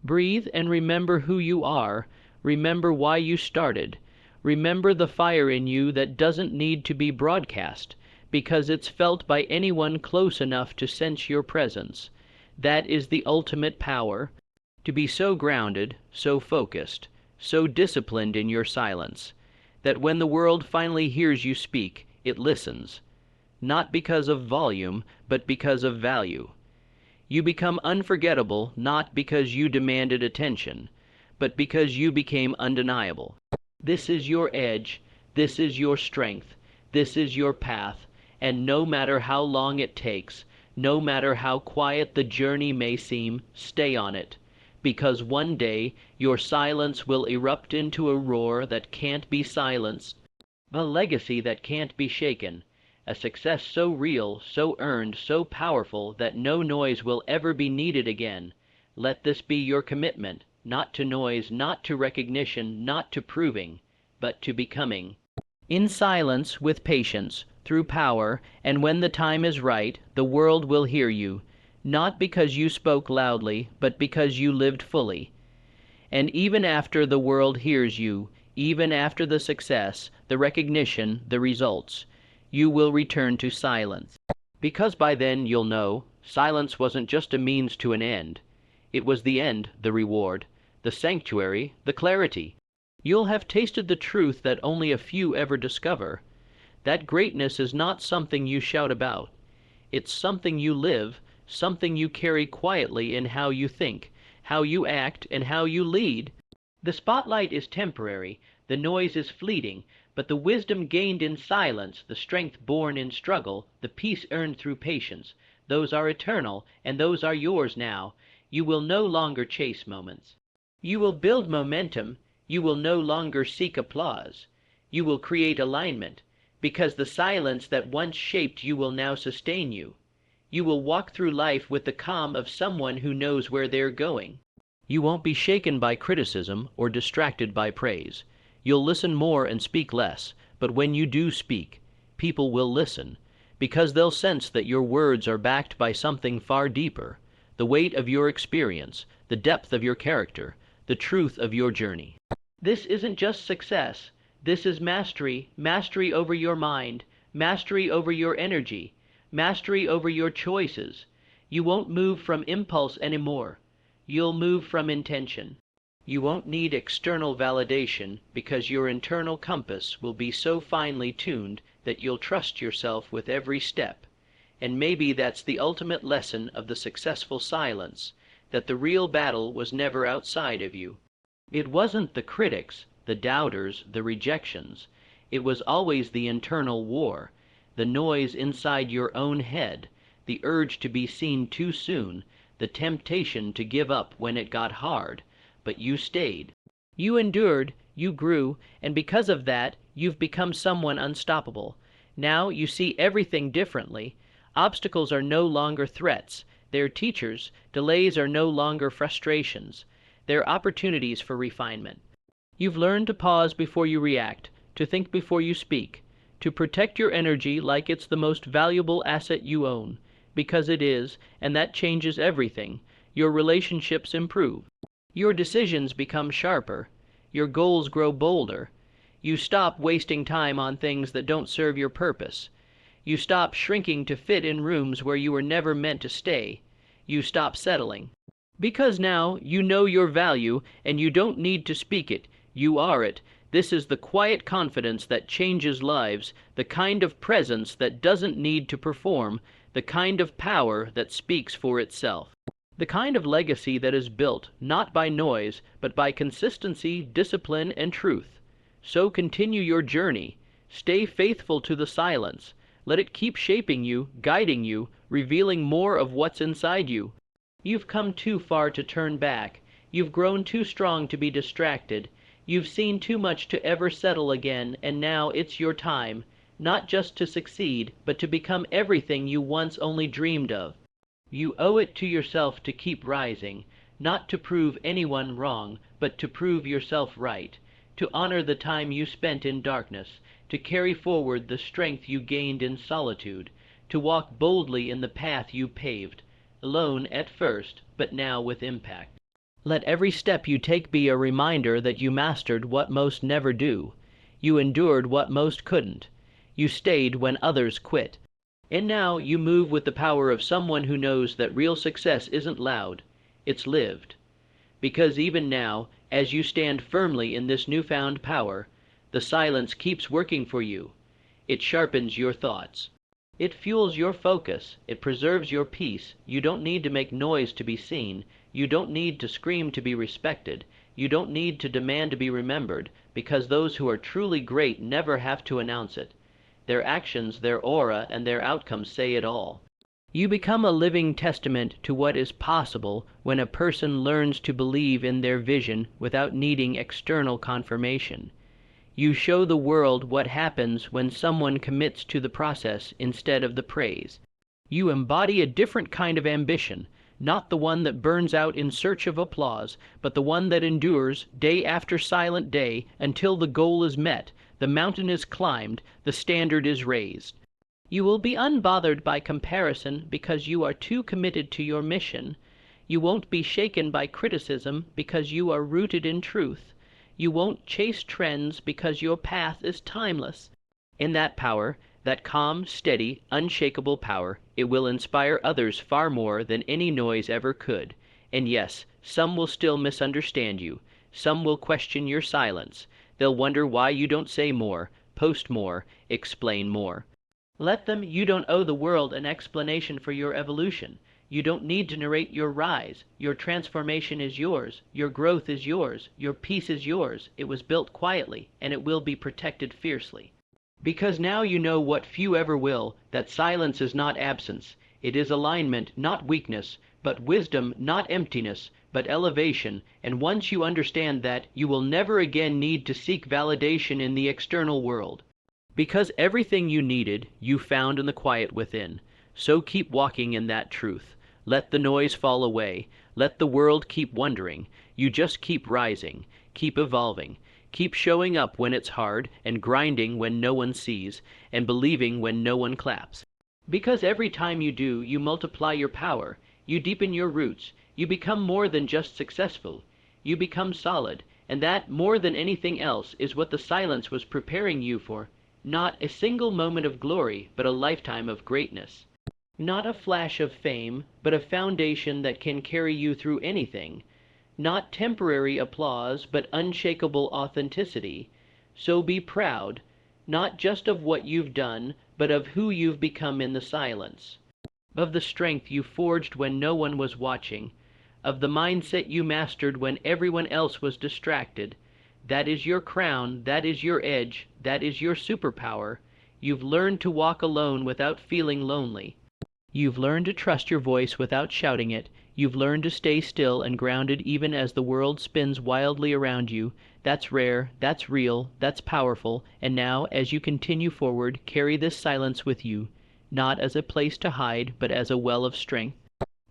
Breathe and remember who you are. Remember why you started. Remember the fire in you that doesn't need to be broadcast, because it's felt by anyone close enough to sense your presence. That is the ultimate power, to be so grounded, so focused, so disciplined in your silence, that when the world finally hears you speak, it listens, not because of volume, but because of value. You become unforgettable not because you demanded attention, but because you became undeniable. This is your edge, this is your strength, this is your path, and no matter how long it takes, no matter how quiet the journey may seem, stay on it, because one day your silence will erupt into a roar that can't be silenced, a legacy that can't be shaken, a success so real, so earned, so powerful that no noise will ever be needed again. Let this be your commitment, not to noise, not to recognition, not to proving, but to becoming. In silence, with patience, through power, and when the time is right, the world will hear you, not because you spoke loudly, but because you lived fully. And even after the world hears you, even after the success, the recognition, the results, you will return to silence. Because by then you'll know, silence wasn't just a means to an end. It was the end, the reward, the sanctuary, the clarity. You'll have tasted the truth that only a few ever discover. That greatness is not something you shout about. It's something you live, something you carry quietly in how you think, how you act, and how you lead. The spotlight is temporary, the noise is fleeting, but the wisdom gained in silence, the strength born in struggle, the peace earned through patience, those are eternal, and those are yours now. You will no longer chase moments. You will build momentum. You will no longer seek applause. You will create alignment, because the silence that once shaped you will now sustain you. You will walk through life with the calm of someone who knows where they're going. You won't be shaken by criticism or distracted by praise. You'll listen more and speak less, but when you do speak, people will listen, because they'll sense that your words are backed by something far deeper, the weight of your experience, the depth of your character, the truth of your journey. This isn't just success. This is mastery, mastery over your mind, mastery over your energy, mastery over your choices. You won't move from impulse anymore. You'll move from intention. You won't need external validation, because your internal compass will be so finely tuned that you'll trust yourself with every step. And maybe that's the ultimate lesson of the successful silence, that the real battle was never outside of you. It wasn't the critics, the doubters, the rejections. It was always the internal war, the noise inside your own head, the urge to be seen too soon, the temptation to give up when it got hard. But you stayed. You endured, you grew, and because of that, you've become someone unstoppable. Now you see everything differently. Obstacles are no longer threats. They're teachers. Delays are no longer frustrations. They're opportunities for refinement. You've learned to pause before you react, to think before you speak, to protect your energy like it's the most valuable asset you own, because it is, and that changes everything. Your relationships improve. Your decisions become sharper. Your goals grow bolder. You stop wasting time on things that don't serve your purpose. You stop shrinking to fit in rooms where you were never meant to stay. You stop settling. Because now you know your value and you don't need to speak it. You are it. This is the quiet confidence that changes lives, the kind of presence that doesn't need to perform, the kind of power that speaks for itself. The kind of legacy that is built not by noise, but by consistency, discipline, and truth. So continue your journey. Stay faithful to the silence. Let it keep shaping you, guiding you, revealing more of what's inside you. You've come too far to turn back. You've grown too strong to be distracted. You've seen too much to ever settle again, and now it's your time, not just to succeed, but to become everything you once only dreamed of. You owe it to yourself to keep rising, not to prove anyone wrong, but to prove yourself right, to honor the time you spent in darkness, to carry forward the strength you gained in solitude, to walk boldly in the path you paved, alone at first, but now with impact. Let every step you take be a reminder that you mastered what most never do. You endured what most couldn't. You stayed when others quit. And now you move with the power of someone who knows that real success isn't loud, it's lived. Because even now, as you stand firmly in this newfound power, the silence keeps working for you. It sharpens your thoughts. It fuels your focus. It preserves your peace. You don't need to make noise to be seen. You don't need to scream to be respected. You don't need to demand to be remembered, because those who are truly great never have to announce it. Their actions, their aura, and their outcomes say it all. You become a living testament to what is possible when a person learns to believe in their vision without needing external confirmation. You show the world what happens when someone commits to the process instead of the praise. You embody a different kind of ambition, not the one that burns out in search of applause, but the one that endures day after silent day until the goal is met, the mountain is climbed, the standard is raised. You will be unbothered by comparison because you are too committed to your mission. You won't be shaken by criticism because you are rooted in truth. You won't chase trends because your path is timeless. In that power, that calm, steady, unshakable power, it will inspire others far more than any noise ever could. And yes, some will still misunderstand you. Some will question your silence. They'll wonder why you don't say more, post more, explain more. Let them. You don't owe the world an explanation for your evolution. You don't need to narrate your rise. Your transformation is yours. Your growth is yours. Your peace is yours. It was built quietly, and it will be protected fiercely. Because now you know what few ever will, that silence is not absence. It is alignment, not weakness, but wisdom, not emptiness, but elevation. And once you understand that, you will never again need to seek validation in the external world. Because everything you needed, you found in the quiet within. So keep walking in that truth. Let the noise fall away. Let the world keep wondering. You just keep rising. Keep evolving. Keep showing up when it's hard, and grinding when no one sees, and believing when no one claps. Because every time you do, you multiply your power. You deepen your roots. You become more than just successful. You become solid. And that, more than anything else, is what the silence was preparing you for. Not a single moment of glory, but a lifetime of greatness. Not a flash of fame, but a foundation that can carry you through anything. Not temporary applause, but unshakable authenticity. So be proud, not just of what you've done, but of who you've become in the silence. Of the strength you forged when no one was watching. Of the mindset you mastered when everyone else was distracted. That is your crown, that is your edge, that is your superpower. You've learned to walk alone without feeling lonely. You've learned to trust your voice without shouting it. You've learned to stay still and grounded even as the world spins wildly around you. That's rare, that's real, that's powerful, and now, as you continue forward, carry this silence with you, not as a place to hide, but as a well of strength.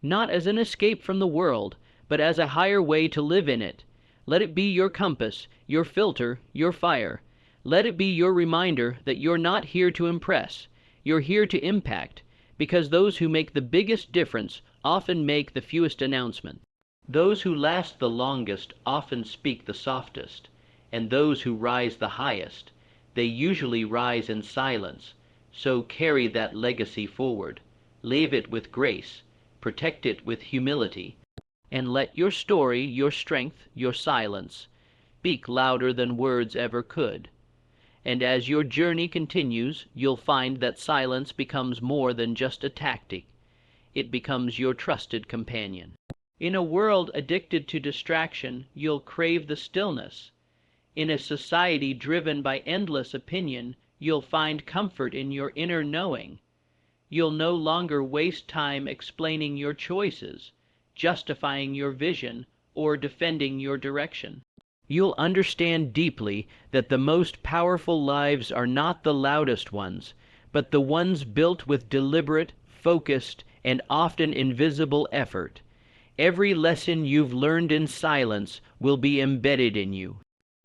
Not as an escape from the world, but as a higher way to live in it. Let it be your compass, your filter, your fire. Let it be your reminder that you're not here to impress. You're here to impact. because those who make the biggest difference often make the fewest announcements. Those who last the longest often speak the softest, and those who rise the highest, they usually rise in silence. So carry that legacy forward, leave it with grace, protect it with humility, and let your story, your strength, your silence, speak louder than words ever could. And as your journey continues, you'll find that silence becomes more than just a tactic. It becomes your trusted companion. In a world addicted to distraction, you'll crave the stillness. In a society driven by endless opinion, you'll find comfort in your inner knowing. You'll no longer waste time explaining your choices, justifying your vision, or defending your direction. You'll understand deeply that the most powerful lives are not the loudest ones, but the ones built with deliberate, focused, and often invisible effort. Every lesson you've learned in silence will be embedded in you.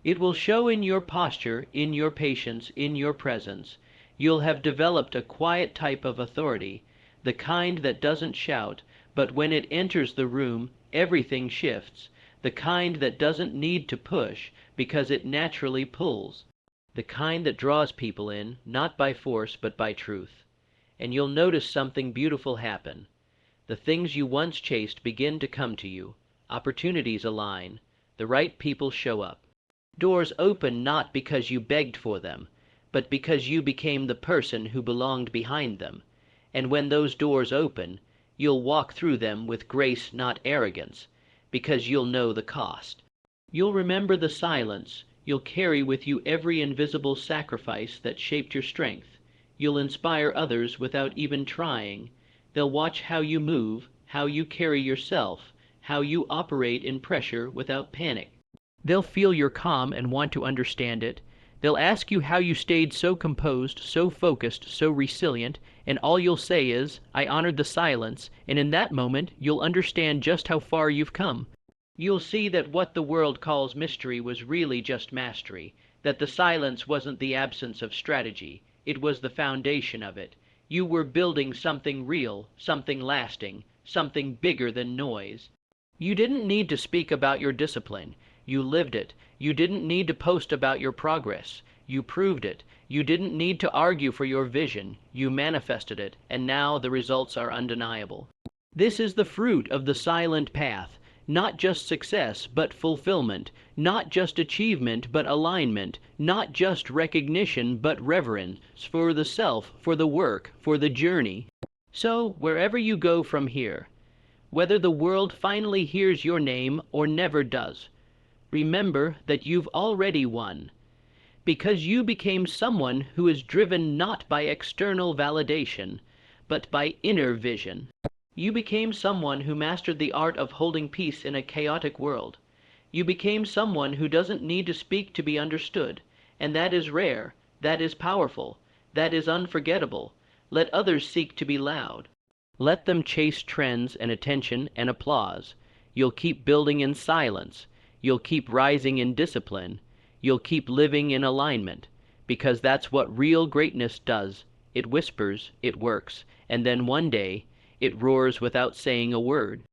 It will show in your posture, in your patience, in your presence. You'll have developed a quiet type of authority, the kind that doesn't shout, but when it enters the room, everything shifts, the kind that doesn't need to push because it naturally pulls, the kind that draws people in, not by force but by truth. And you'll notice something beautiful happen. The things you once chased begin to come to you, opportunities align, the right people show up. Doors open not because you begged for them, but because you became the person who belonged behind them. And when those doors open, you'll walk through them with grace, not arrogance, because you'll know the cost. You'll remember the silence. You'll carry with you every invisible sacrifice that shaped your strength. You'll inspire others without even trying. They'll watch how you move, how you carry yourself, how you operate in pressure without panic. They'll feel your calm and want to understand it. They'll ask you how you stayed so composed, so focused, so resilient, and all you'll say is, "I honored the silence," and in that moment you'll understand just how far you've come. You'll see that what the world calls mystery was really just mastery, that the silence wasn't the absence of strategy, it was the foundation of it. You were building something real, something lasting, something bigger than noise. You didn't need to speak about your discipline. You lived it. You didn't need to post about your progress. You proved it. You didn't need to argue for your vision. You manifested it, and now the results are undeniable. This is the fruit of the silent path. Not just success, but fulfillment. Not just achievement, but alignment. Not just recognition, but reverence for the self, for the work, for the journey. So, wherever you go from here, whether the world finally hears your name or never does, remember that you've already won, because you became someone who is driven not by external validation, but by inner vision. You became someone who mastered the art of holding peace in a chaotic world. You became someone who doesn't need to speak to be understood, and that is rare, that is powerful, that is unforgettable. Let others seek to be loud. Let them chase trends and attention and applause. You'll keep building in silence. You'll keep rising in discipline. You'll keep living in alignment, because that's what real greatness does. It whispers, it works, and then one day, it roars without saying a word.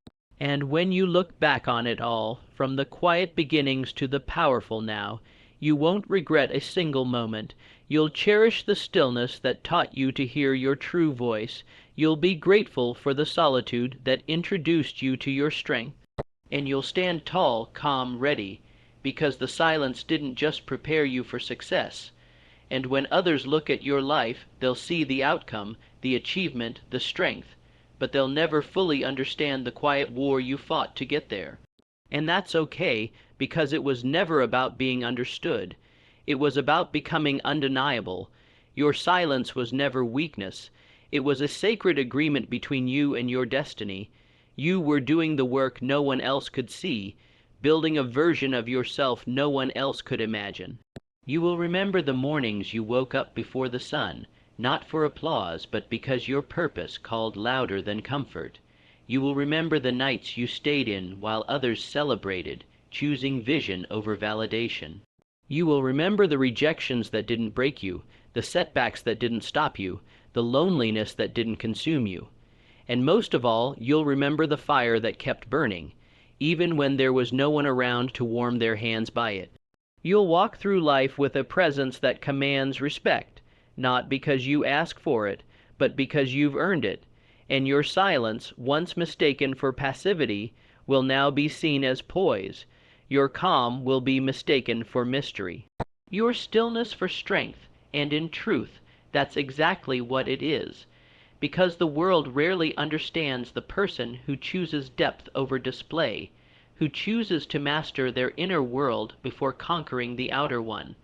And when you look back on it all, from the quiet beginnings to the powerful now, you won't regret a single moment. You'll cherish the stillness that taught you to hear your true voice. You'll be grateful for the solitude that introduced you to your strength. And you'll stand tall, calm, ready, because the silence didn't just prepare you for success. And when others look at your life, they'll see the outcome, the achievement, the strength, but they'll never fully understand the quiet war you fought to get there. And that's okay, because it was never about being understood. It was about becoming undeniable. Your silence was never weakness. It was a sacred agreement between you and your destiny. You were doing the work no one else could see, building a version of yourself no one else could imagine. You will remember the mornings you woke up before the sun, not for applause, but because your purpose called louder than comfort. You will remember the nights you stayed in while others celebrated, choosing vision over validation. You will remember the rejections that didn't break you, the setbacks that didn't stop you, the loneliness that didn't consume you. And most of all, you'll remember the fire that kept burning, even when there was no one around to warm their hands by it. You'll walk through life with a presence that commands respect, not because you ask for it, but because you've earned it, and your silence, once mistaken for passivity, will now be seen as poise. Your calm will be mistaken for mystery. Your stillness for strength, and in truth, that's exactly what it is, because the world rarely understands the person who chooses depth over display, who chooses to master their inner world before conquering the outer one.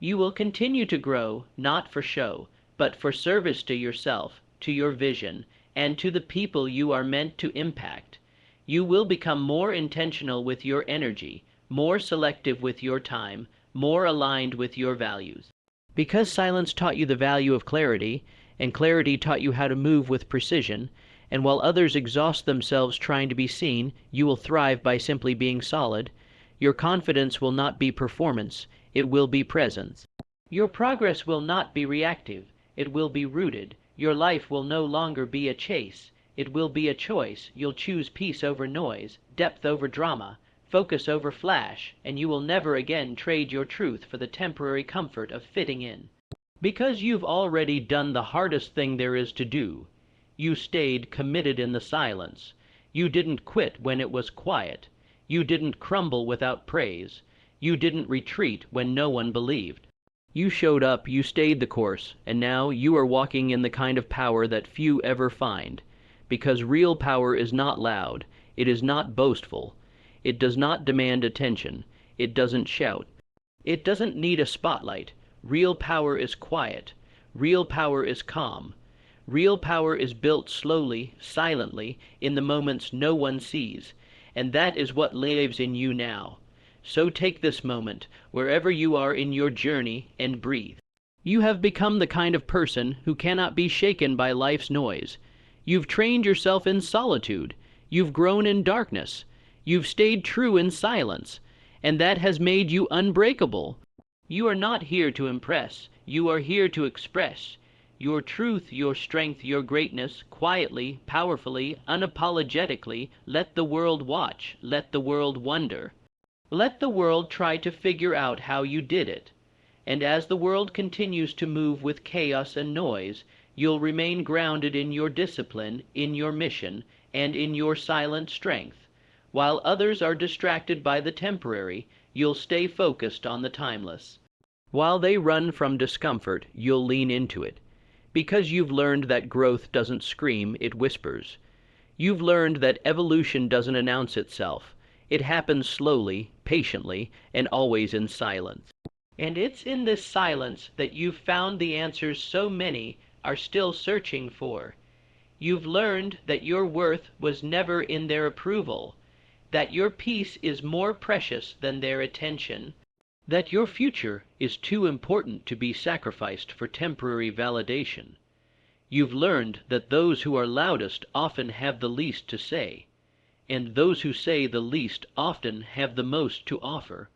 You will continue to grow, not for show, but for service to yourself, to your vision, and to the people you are meant to impact. You will become more intentional with your energy, more selective with your time, more aligned with your values. Because silence taught you the value of clarity, and clarity taught you how to move with precision, and while others exhaust themselves trying to be seen, you will thrive by simply being solid. Your confidence will not be performance, it will be presence. Your progress will not be reactive, it will be rooted. Your life will no longer be a chase, it will be a choice. You'll choose peace over noise, depth over drama, focus over flash, and you will never again trade your truth for the temporary comfort of fitting in. Because you've already done the hardest thing there is to do. You stayed committed in the silence. You didn't quit when it was quiet. You didn't crumble without praise. You didn't retreat when no one believed. You showed up, you stayed the course, and now you are walking in the kind of power that few ever find. Because real power is not loud, it is not boastful, it does not demand attention, it doesn't shout. It doesn't need a spotlight. Real power is quiet. Real power is calm. Real power is built slowly, silently, in the moments no one sees, and that is what lives in you now. So take this moment, wherever you are in your journey, and breathe. You have become the kind of person who cannot be shaken by life's noise. You've trained yourself in solitude. You've grown in darkness. You've stayed true in silence, and that has made you unbreakable. You are not here to impress. You are here to express your truth, your strength, your greatness, quietly, powerfully, unapologetically. Let the world watch. Let the world wonder. Let the world try to figure out how you did it. And as the world continues to move with chaos and noise, you'll remain grounded in your discipline, in your mission, and in your silent strength. While others are distracted by the temporary, you'll stay focused on the timeless. While they run from discomfort, you'll lean into it. Because you've learned that growth doesn't scream, it whispers. You've learned that evolution doesn't announce itself. It happens slowly, patiently, and always in silence. And it's in this silence that you've found the answers so many are still searching for. You've learned that your worth was never in their approval, that your peace is more precious than their attention, that your future is too important to be sacrificed for temporary validation. You've learned that those who are loudest often have the least to say, and those who say the least often have the most to offer.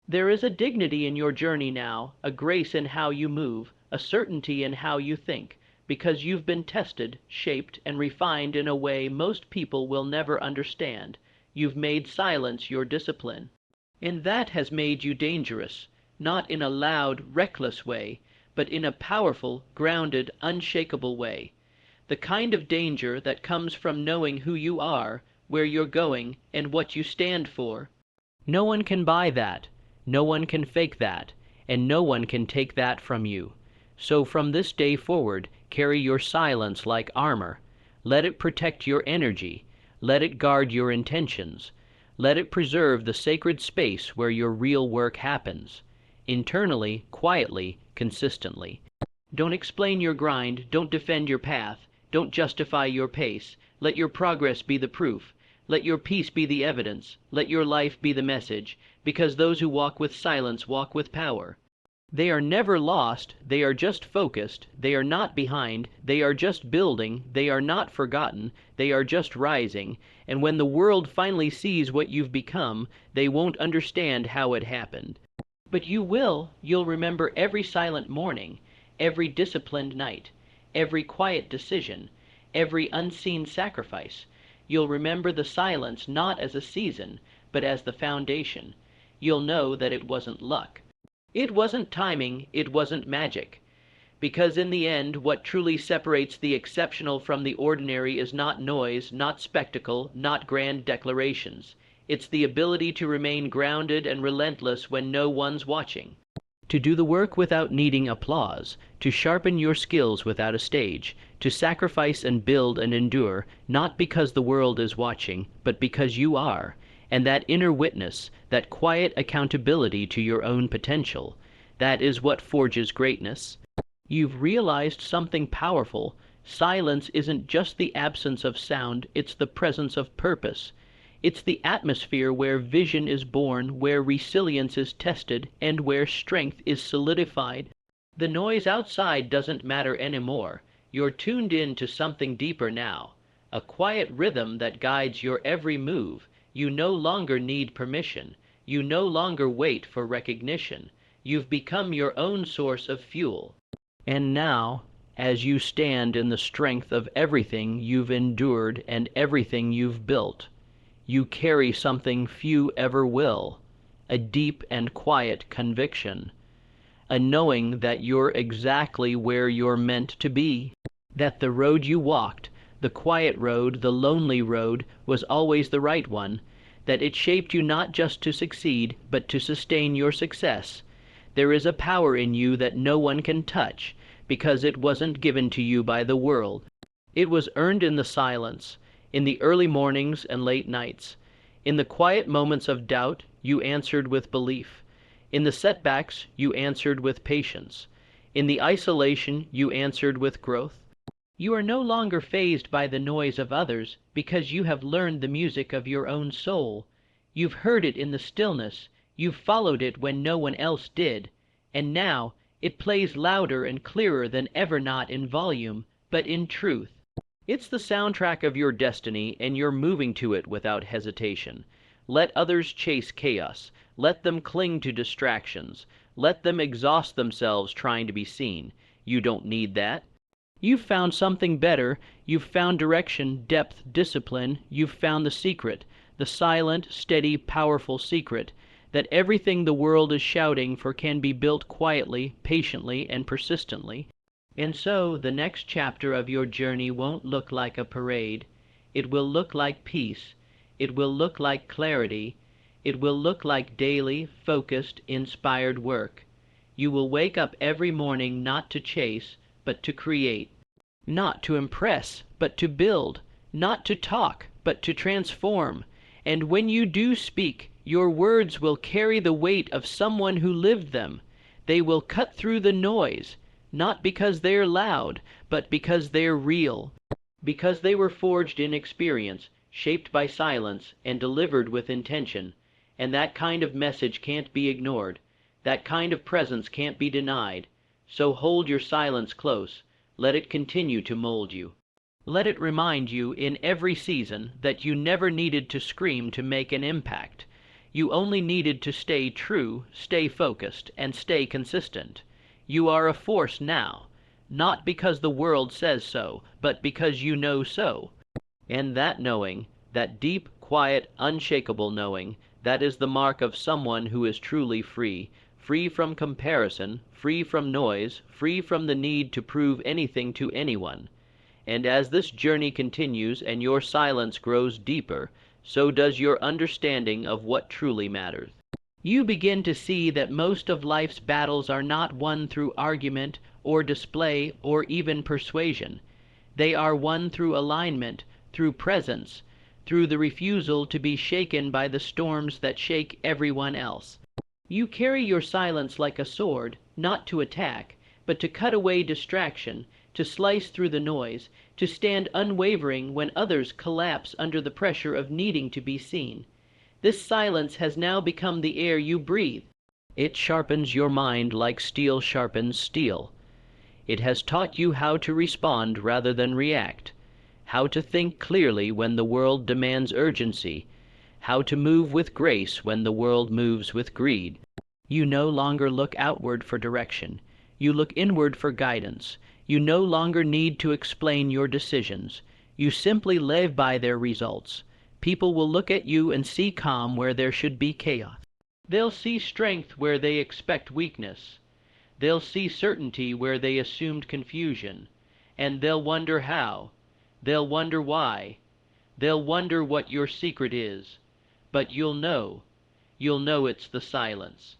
There is a dignity in your journey now, a grace in how you move, a certainty in how you think, because you've been tested, shaped, and refined in a way most people will never understand. You've made silence your discipline. And that has made you dangerous, not in a loud, reckless way, but in a powerful, grounded, unshakable way. The kind of danger that comes from knowing who you are, where you're going, and what you stand for. No one can buy that, no one can fake that, and no one can take that from you. So from this day forward, carry your silence like armor. Let it protect your energy. Let it guard your intentions. Let it preserve the sacred space where your real work happens. Internally, quietly, consistently. Don't explain your grind, don't defend your path, don't justify your pace. Let your progress be the proof. Let your peace be the evidence. Let your life be the message, because those who walk with silence walk with power. They are never lost, they are just focused, they are not behind, they are just building, they are not forgotten, they are just rising, and when the world finally sees what you've become, they won't understand how it happened. But you will, you'll remember every silent morning, every disciplined night, every quiet decision, every unseen sacrifice. You'll remember the silence not as a season, but as the foundation. You'll know that it wasn't luck. It wasn't timing, it wasn't magic. Because in the end, what truly separates the exceptional from the ordinary is not noise, not spectacle, not grand declarations. It's the ability to remain grounded and relentless when no one's watching. To do the work without needing applause, to sharpen your skills without a stage, to sacrifice and build and endure, not because the world is watching, but because you are, and that inner witness, that quiet accountability to your own potential, that is what forges greatness. You've realized something powerful. Silence isn't just the absence of sound, it's the presence of purpose. It's the atmosphere where vision is born, where resilience is tested, and where strength is solidified. The noise outside doesn't matter anymore. You're tuned in to something deeper now, a quiet rhythm that guides your every move. You no longer need permission. You no longer wait for recognition. You've become your own source of fuel. And now, as you stand in the strength of everything you've endured and everything you've built, you carry something few ever will, a deep and quiet conviction, a knowing that you're exactly where you're meant to be, that the road you walked, the quiet road, the lonely road, was always the right one, that it shaped you not just to succeed, but to sustain your success. There is a power in you that no one can touch, because it wasn't given to you by the world. It was earned in the silence, in the early mornings and late nights. In the quiet moments of doubt, you answered with belief. In the setbacks, you answered with patience. In the isolation, you answered with growth. You are no longer fazed by the noise of others, because you have learned the music of your own soul. You've heard it in the stillness. You've followed it when no one else did, and now it plays louder and clearer than ever, not in volume, but in truth. It's the soundtrack of your destiny, and you're moving to it without hesitation. Let others chase chaos. Let them cling to distractions. Let them exhaust themselves trying to be seen. You don't need that. You've found something better. You've found direction, depth, discipline. You've found the secret, the silent, steady, powerful secret, that everything the world is shouting for can be built quietly, patiently, and persistently. And so the next chapter of your journey won't look like a parade. It will look like peace. It will look like clarity. It will look like daily, focused, inspired work. You will wake up every morning not to chase, but to create. Not to impress, but to build. Not to talk, but to transform. And when you do speak, your words will carry the weight of someone who lived them. They will cut through the noise, not because they're loud, but because they're real. Because they were forged in experience, shaped by silence, and delivered with intention. And that kind of message can't be ignored. That kind of presence can't be denied. So hold your silence close. Let it continue to mold you. Let it remind you in every season that you never needed to scream to make an impact. You only needed to stay true, stay focused, and stay consistent. You are a force now, not because the world says so, but because you know so. And that knowing, that deep, quiet, unshakable knowing, that is the mark of someone who is truly free, free from comparison, free from noise, free from the need to prove anything to anyone. And as this journey continues and your silence grows deeper, so does your understanding of what truly matters. You begin to see that most of life's battles are not won through argument or display or even persuasion. They are won through alignment, through presence, through the refusal to be shaken by the storms that shake everyone else. You carry your silence like a sword, not to attack, but to cut away distraction, to slice through the noise, to stand unwavering when others collapse under the pressure of needing to be seen. This silence has now become the air you breathe. It sharpens your mind like steel sharpens steel. It has taught you how to respond rather than react, how to think clearly when the world demands urgency, how to move with grace when the world moves with greed. You no longer look outward for direction. You look inward for guidance. You no longer need to explain your decisions. You simply live by their results. People will look at you and see calm where there should be chaos. They'll see strength where they expect weakness. They'll see certainty where they assumed confusion. And they'll wonder how. They'll wonder why. They'll wonder what your secret is. But you'll know. You'll know it's the silence.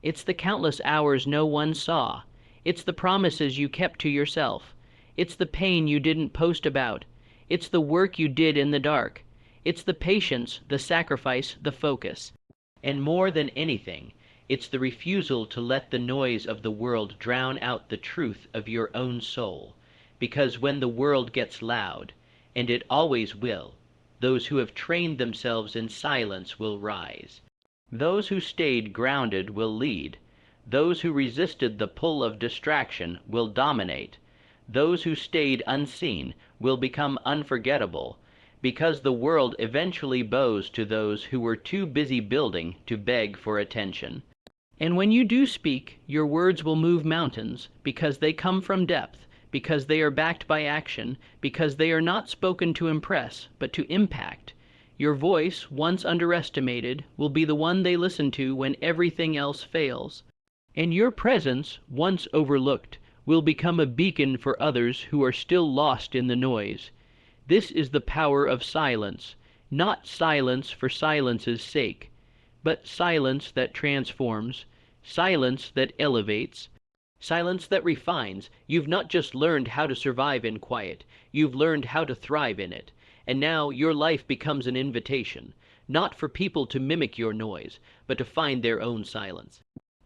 It's the countless hours no one saw. It's the promises you kept to yourself. It's the pain you didn't post about. It's the work you did in the dark. It's the patience, the sacrifice, the focus. And more than anything, it's the refusal to let the noise of the world drown out the truth of your own soul. Because when the world gets loud, and it always will, those who have trained themselves in silence will rise. Those who stayed grounded will lead. Those who resisted the pull of distraction will dominate. Those who stayed unseen will become unforgettable, because the world eventually bows to those who were too busy building to beg for attention. And when you do speak, your words will move mountains, because they come from depth, because they are backed by action, because they are not spoken to impress, but to impact. Your voice, once underestimated, will be the one they listen to when everything else fails. And your presence, once overlooked, will become a beacon for others who are still lost in the noise. This is the power of silence, not silence for silence's sake, but silence that transforms, silence that elevates, silence that refines. You've not just learned how to survive in quiet, you've learned how to thrive in it. And now your life becomes an invitation, not for people to mimic your noise, but to find their own silence.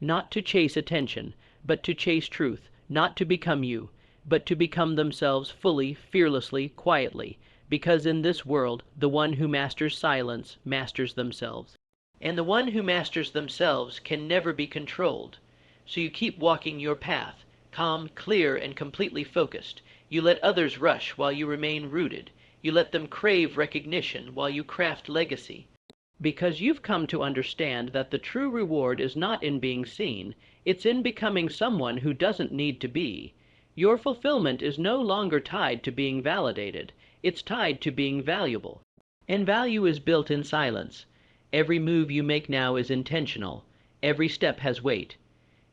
Not to chase attention, but to chase truth, not to become you, but to become themselves fully, fearlessly, quietly, because in this world, the one who masters silence masters themselves. And the one who masters themselves can never be controlled. So you keep walking your path, calm, clear, and completely focused. You let others rush while you remain rooted. You let them crave recognition while you craft legacy. Because you've come to understand that the true reward is not in being seen, it's in becoming someone who doesn't need to be. Your fulfillment is no longer tied to being validated, it's tied to being valuable. And value is built in silence. Every move you make now is intentional. Every step has weight.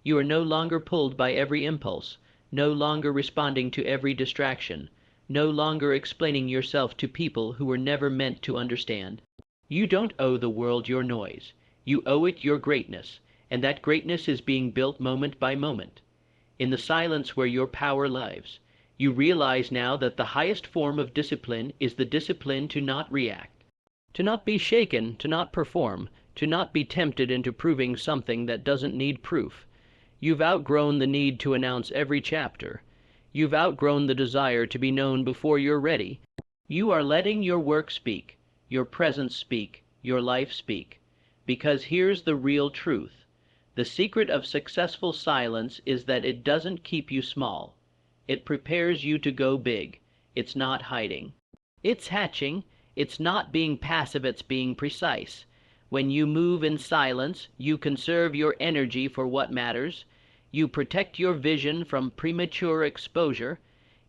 You are no longer pulled by every impulse, no longer responding to every distraction, no longer explaining yourself to people who were never meant to understand. You don't owe the world your noise. You owe it your greatness, and that greatness is being built moment by moment. In the silence where your power lives, you realize now that the highest form of discipline is the discipline to not react, to not be shaken, to not perform, to not be tempted into proving something that doesn't need proof. You've outgrown the need to announce every chapter. You've outgrown the desire to be known before you're ready. You are letting your work speak, your presence speak, your life speak. Because here's the real truth. The secret of successful silence is that it doesn't keep you small. It prepares you to go big. It's not hiding. It's hatching. It's not being passive, it's being precise. When you move in silence, you conserve your energy for what matters. You protect your vision from premature exposure.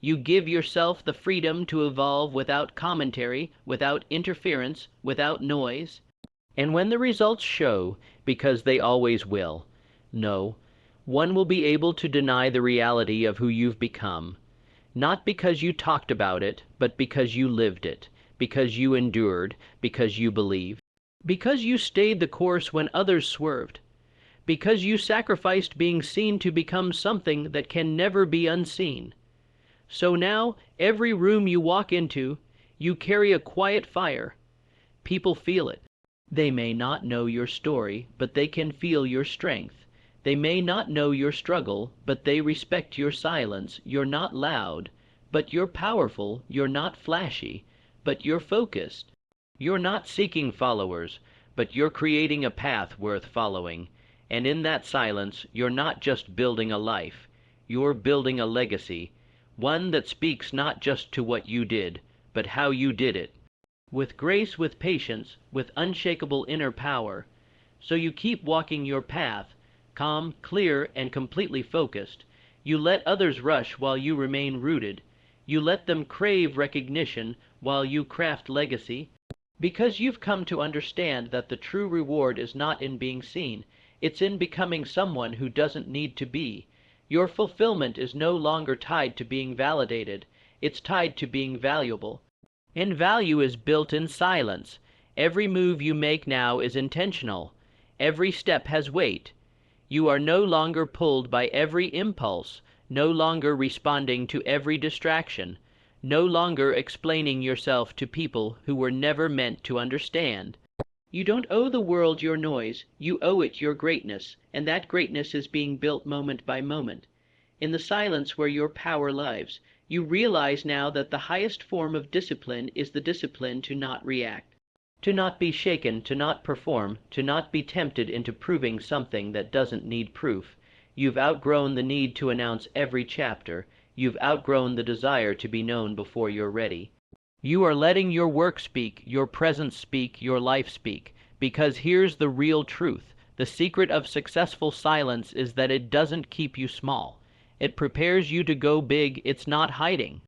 You give yourself the freedom to evolve without commentary, without interference, without noise. And when the results show, because they always will, no, one will be able to deny the reality of who you've become. Not because you talked about it, but because you lived it, because you endured, because you believed, because you stayed the course when others swerved, because you sacrificed being seen to become something that can never be unseen. So now, every room you walk into, you carry a quiet fire. People feel it. They may not know your story, but they can feel your strength. They may not know your struggle, but they respect your silence. You're not loud, but you're powerful. You're not flashy, but you're focused. You're not seeking followers, but you're creating a path worth following. And in that silence, you're not just building a life. You're building a legacy. One that speaks not just to what you did, but how you did it. With grace, with patience, with unshakable inner power. So you keep walking your path, calm, clear, and completely focused. You let others rush while you remain rooted. You let them crave recognition while you craft legacy. Because you've come to understand that the true reward is not in being seen, it's in becoming someone who doesn't need to be. Your fulfillment is no longer tied to being validated, it's tied to being valuable. And value is built in silence. Every move you make now is intentional. Every step has weight. You are no longer pulled by every impulse, no longer responding to every distraction, no longer explaining yourself to people who were never meant to understand. You don't owe the world your noise, you owe it your greatness, and that greatness is being built moment by moment. In the silence where your power lives, you realize now that the highest form of discipline is the discipline to not react, to not be shaken, to not perform, to not be tempted into proving something that doesn't need proof. You've outgrown the need to announce every chapter. You've outgrown the desire to be known before you're ready. You are letting your work speak, your presence speak, your life speak, because here's the real truth. The secret of successful silence is that it doesn't keep you small. It prepares you to go big. It's not hiding.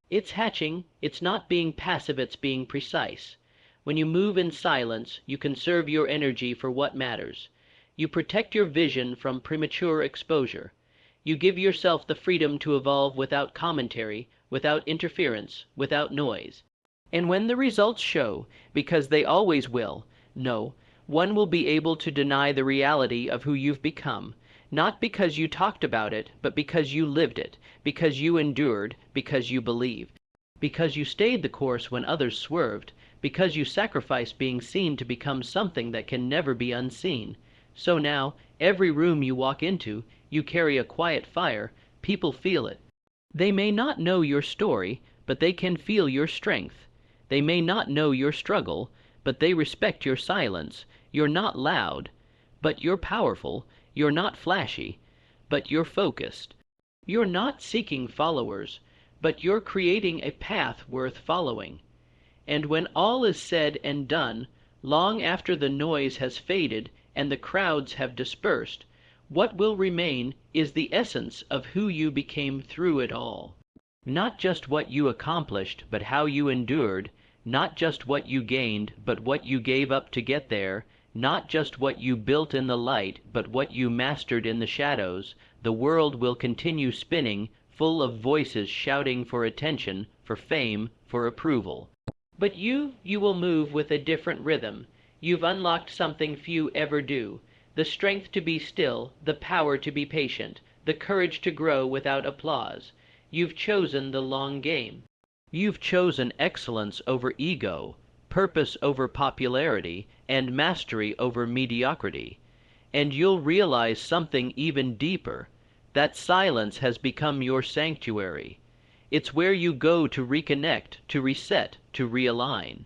It's hatching. It's not being passive, it's being precise. When you move in silence, you conserve your energy for what matters. You protect your vision from premature exposure. You give yourself the freedom to evolve without commentary, without interference, without noise. And when the results show, because they always will, no, one will be able to deny the reality of who you've become, not because you talked about it, but because you lived it, because you endured, because you believed, because you stayed the course when others swerved, because you sacrificed being seen to become something that can never be unseen. So now, every room you walk into, you carry a quiet fire. People feel it. They may not know your story, but they can feel your strength. They may not know your struggle, but they respect your silence. You're not loud, but you're powerful. You're not flashy, but you're focused. You're not seeking followers, but you're creating a path worth following. And when all is said and done, long after the noise has faded and the crowds have dispersed, what will remain is the essence of who you became through it all. Not just what you accomplished, but how you endured. Not just what you gained, but what you gave up to get there. Not just what you built in the light, but what you mastered in the shadows. The world will continue spinning, full of voices shouting for attention, for fame, for approval. But you will move with a different rhythm. You've unlocked something few ever do. The strength to be still, the power to be patient, the courage to grow without applause. You've chosen the long game. You've chosen excellence over ego, purpose over popularity, and mastery over mediocrity. And you'll realize something even deeper, that silence has become your sanctuary. It's where you go to reconnect, to reset, to realign.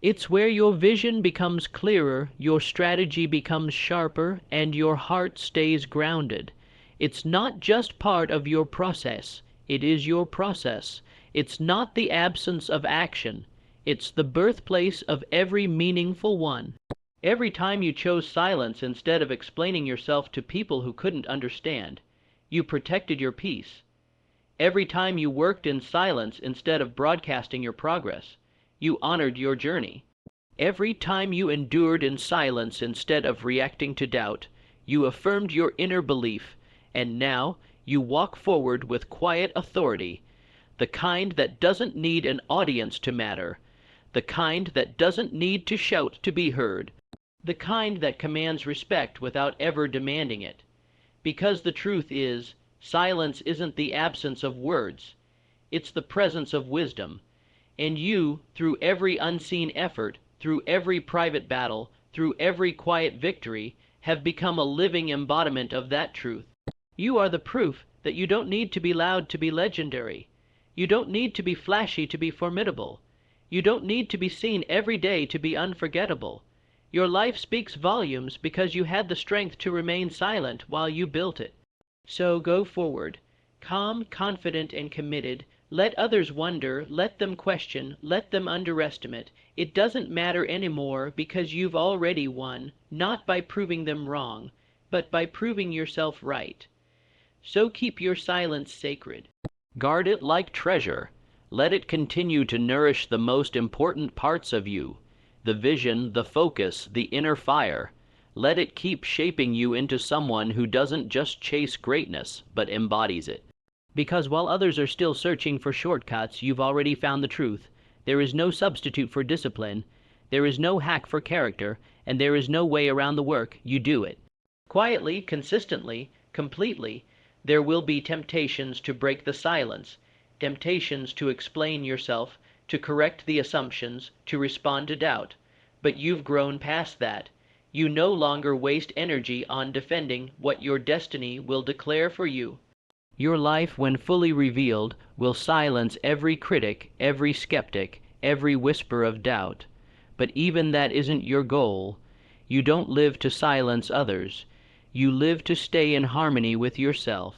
It's where your vision becomes clearer, your strategy becomes sharper, and your heart stays grounded. It's not just part of your process, it is your process. It's not the absence of action, it's the birthplace of every meaningful one. Every time you chose silence instead of explaining yourself to people who couldn't understand, you protected your peace. Every time you worked in silence instead of broadcasting your progress, you honored your journey. Every time you endured in silence instead of reacting to doubt, you affirmed your inner belief, and now you walk forward with quiet authority, the kind that doesn't need an audience to matter, the kind that doesn't need to shout to be heard, the kind that commands respect without ever demanding it. Because the truth is, silence isn't the absence of words, it's the presence of wisdom. And you, through every unseen effort, through every private battle, through every quiet victory, have become a living embodiment of that truth. You are the proof that you don't need to be loud to be legendary. You don't need to be flashy to be formidable. You don't need to be seen every day to be unforgettable. Your life speaks volumes because you had the strength to remain silent while you built it. So go forward, calm, confident, and committed. Let others wonder, let them question, let them underestimate. It doesn't matter anymore because you've already won, not by proving them wrong, but by proving yourself right. So keep your silence sacred. Guard it like treasure. Let it continue to nourish the most important parts of you, the vision, the focus, the inner fire. Let it keep shaping you into someone who doesn't just chase greatness, but embodies it. Because while others are still searching for shortcuts, you've already found the truth. There is no substitute for discipline. There is no hack for character, and there is no way around the work. You do it. Quietly, consistently, completely. There will be temptations to break the silence, temptations to explain yourself, to correct the assumptions, to respond to doubt. But you've grown past that. You no longer waste energy on defending what your destiny will declare for you. Your life, when fully revealed, will silence every critic, every skeptic, every whisper of doubt. But even that isn't your goal. You don't live to silence others. You live to stay in harmony with yourself.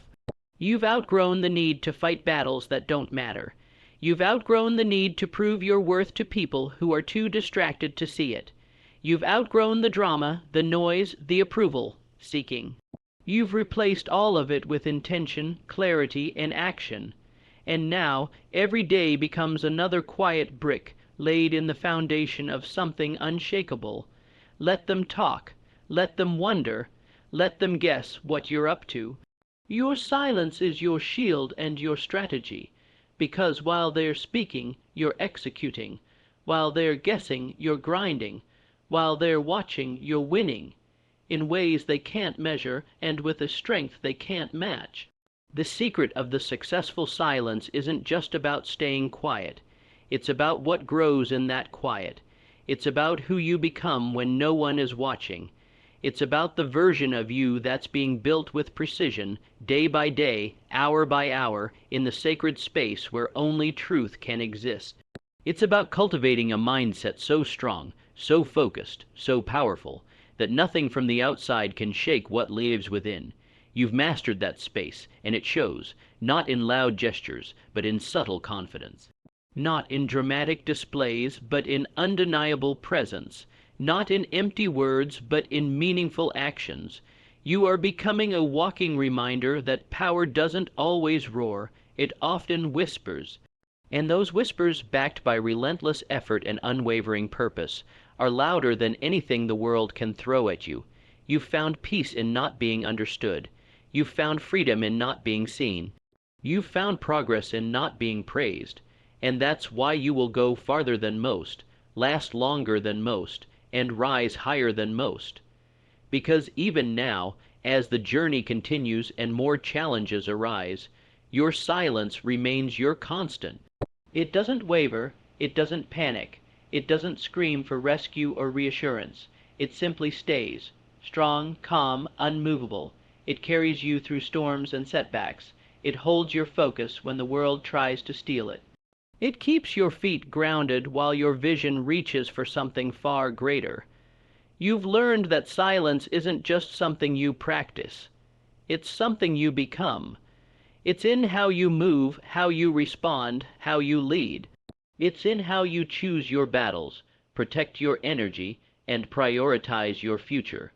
You've outgrown the need to fight battles that don't matter. You've outgrown the need to prove your worth to people who are too distracted to see it. You've outgrown the drama, the noise, the approval seeking. You've replaced all of it with intention, clarity, and action. And now, every day becomes another quiet brick laid in the foundation of something unshakable. Let them talk. Let them wonder. Let them guess what you're up to. Your silence is your shield and your strategy, because while they're speaking, you're executing. While they're guessing, you're grinding. While they're watching, you're winning, in ways they can't measure and with a strength they can't match. The secret of the successful silence isn't just about staying quiet. It's about what grows in that quiet. It's about who you become when no one is watching. It's about the version of you that's being built with precision, day by day, hour by hour, in the sacred space where only truth can exist. It's about cultivating a mindset so strong, so focused, so powerful, that nothing from the outside can shake what lives within. You've mastered that space, and it shows, not in loud gestures, but in subtle confidence. Not in dramatic displays, but in undeniable presence. Not in empty words, but in meaningful actions. You are becoming a walking reminder that power doesn't always roar, it often whispers. And those whispers, backed by relentless effort and unwavering purpose, are louder than anything the world can throw at you. You've found peace in not being understood. You've found freedom in not being seen. You've found progress in not being praised. And that's why you will go farther than most, last longer than most, and rise higher than most. Because even now, as the journey continues and more challenges arise, your silence remains your constant. It doesn't waver, it doesn't panic, it doesn't scream for rescue or reassurance. It simply stays, strong, calm, unmovable. It carries you through storms and setbacks. It holds your focus when the world tries to steal it. It keeps your feet grounded while your vision reaches for something far greater. You've learned that silence isn't just something you practice. It's something you become. It's in how you move, how you respond, how you lead. It's in how you choose your battles, protect your energy, and prioritize your future.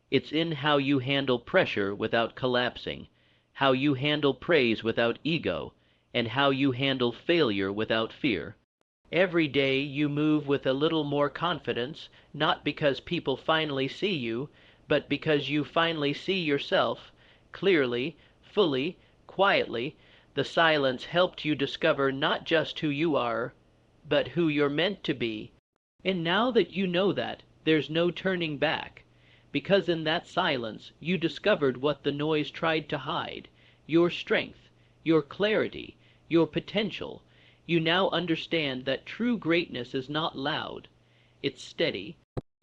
It's in how you handle pressure without collapsing, how you handle praise without ego, and how you handle failure without fear. Every day you move with a little more confidence, not because people finally see you, but because you finally see yourself, clearly, fully, quietly. The silence helped you discover not just who you are, but who you're meant to be. And now that you know that, there's no turning back, because in that silence you discovered what the noise tried to hide, your strength, your clarity, your potential. You now understand that true greatness is not loud, it's steady.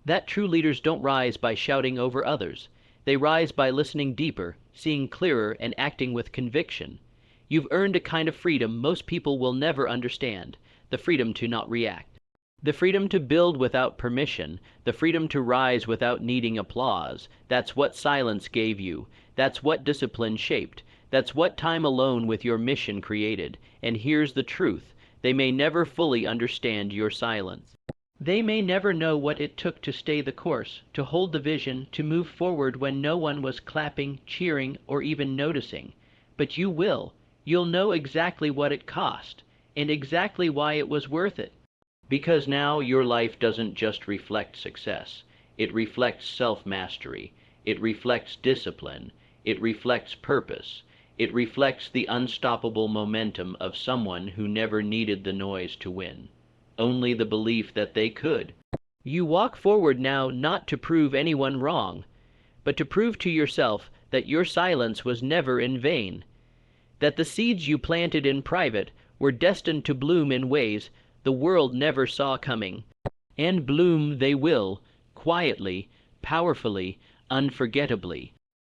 That true leaders don't rise by shouting over others. They rise by listening deeper, seeing clearer, and acting with conviction. You've earned a kind of freedom most people will never understand, the freedom to not react. The freedom to build without permission, the freedom to rise without needing applause. That's what silence gave you. That's what discipline shaped. That's what time alone with your mission created. And here's the truth. They may never fully understand your silence. They may never know what it took to stay the course, to hold the vision, to move forward when no one was clapping, cheering, or even noticing. But you will. You'll know exactly what it cost, and exactly why it was worth it. Because now your life doesn't just reflect success. It reflects self-mastery. It reflects discipline. It reflects purpose. It reflects the unstoppable momentum of someone who never needed the noise to win, only the belief that they could. You walk forward now not to prove anyone wrong, but to prove to yourself that your silence was never in vain, that the seeds you planted in private were destined to bloom in ways the world never saw coming. And bloom they will, quietly, powerfully, unforgettably,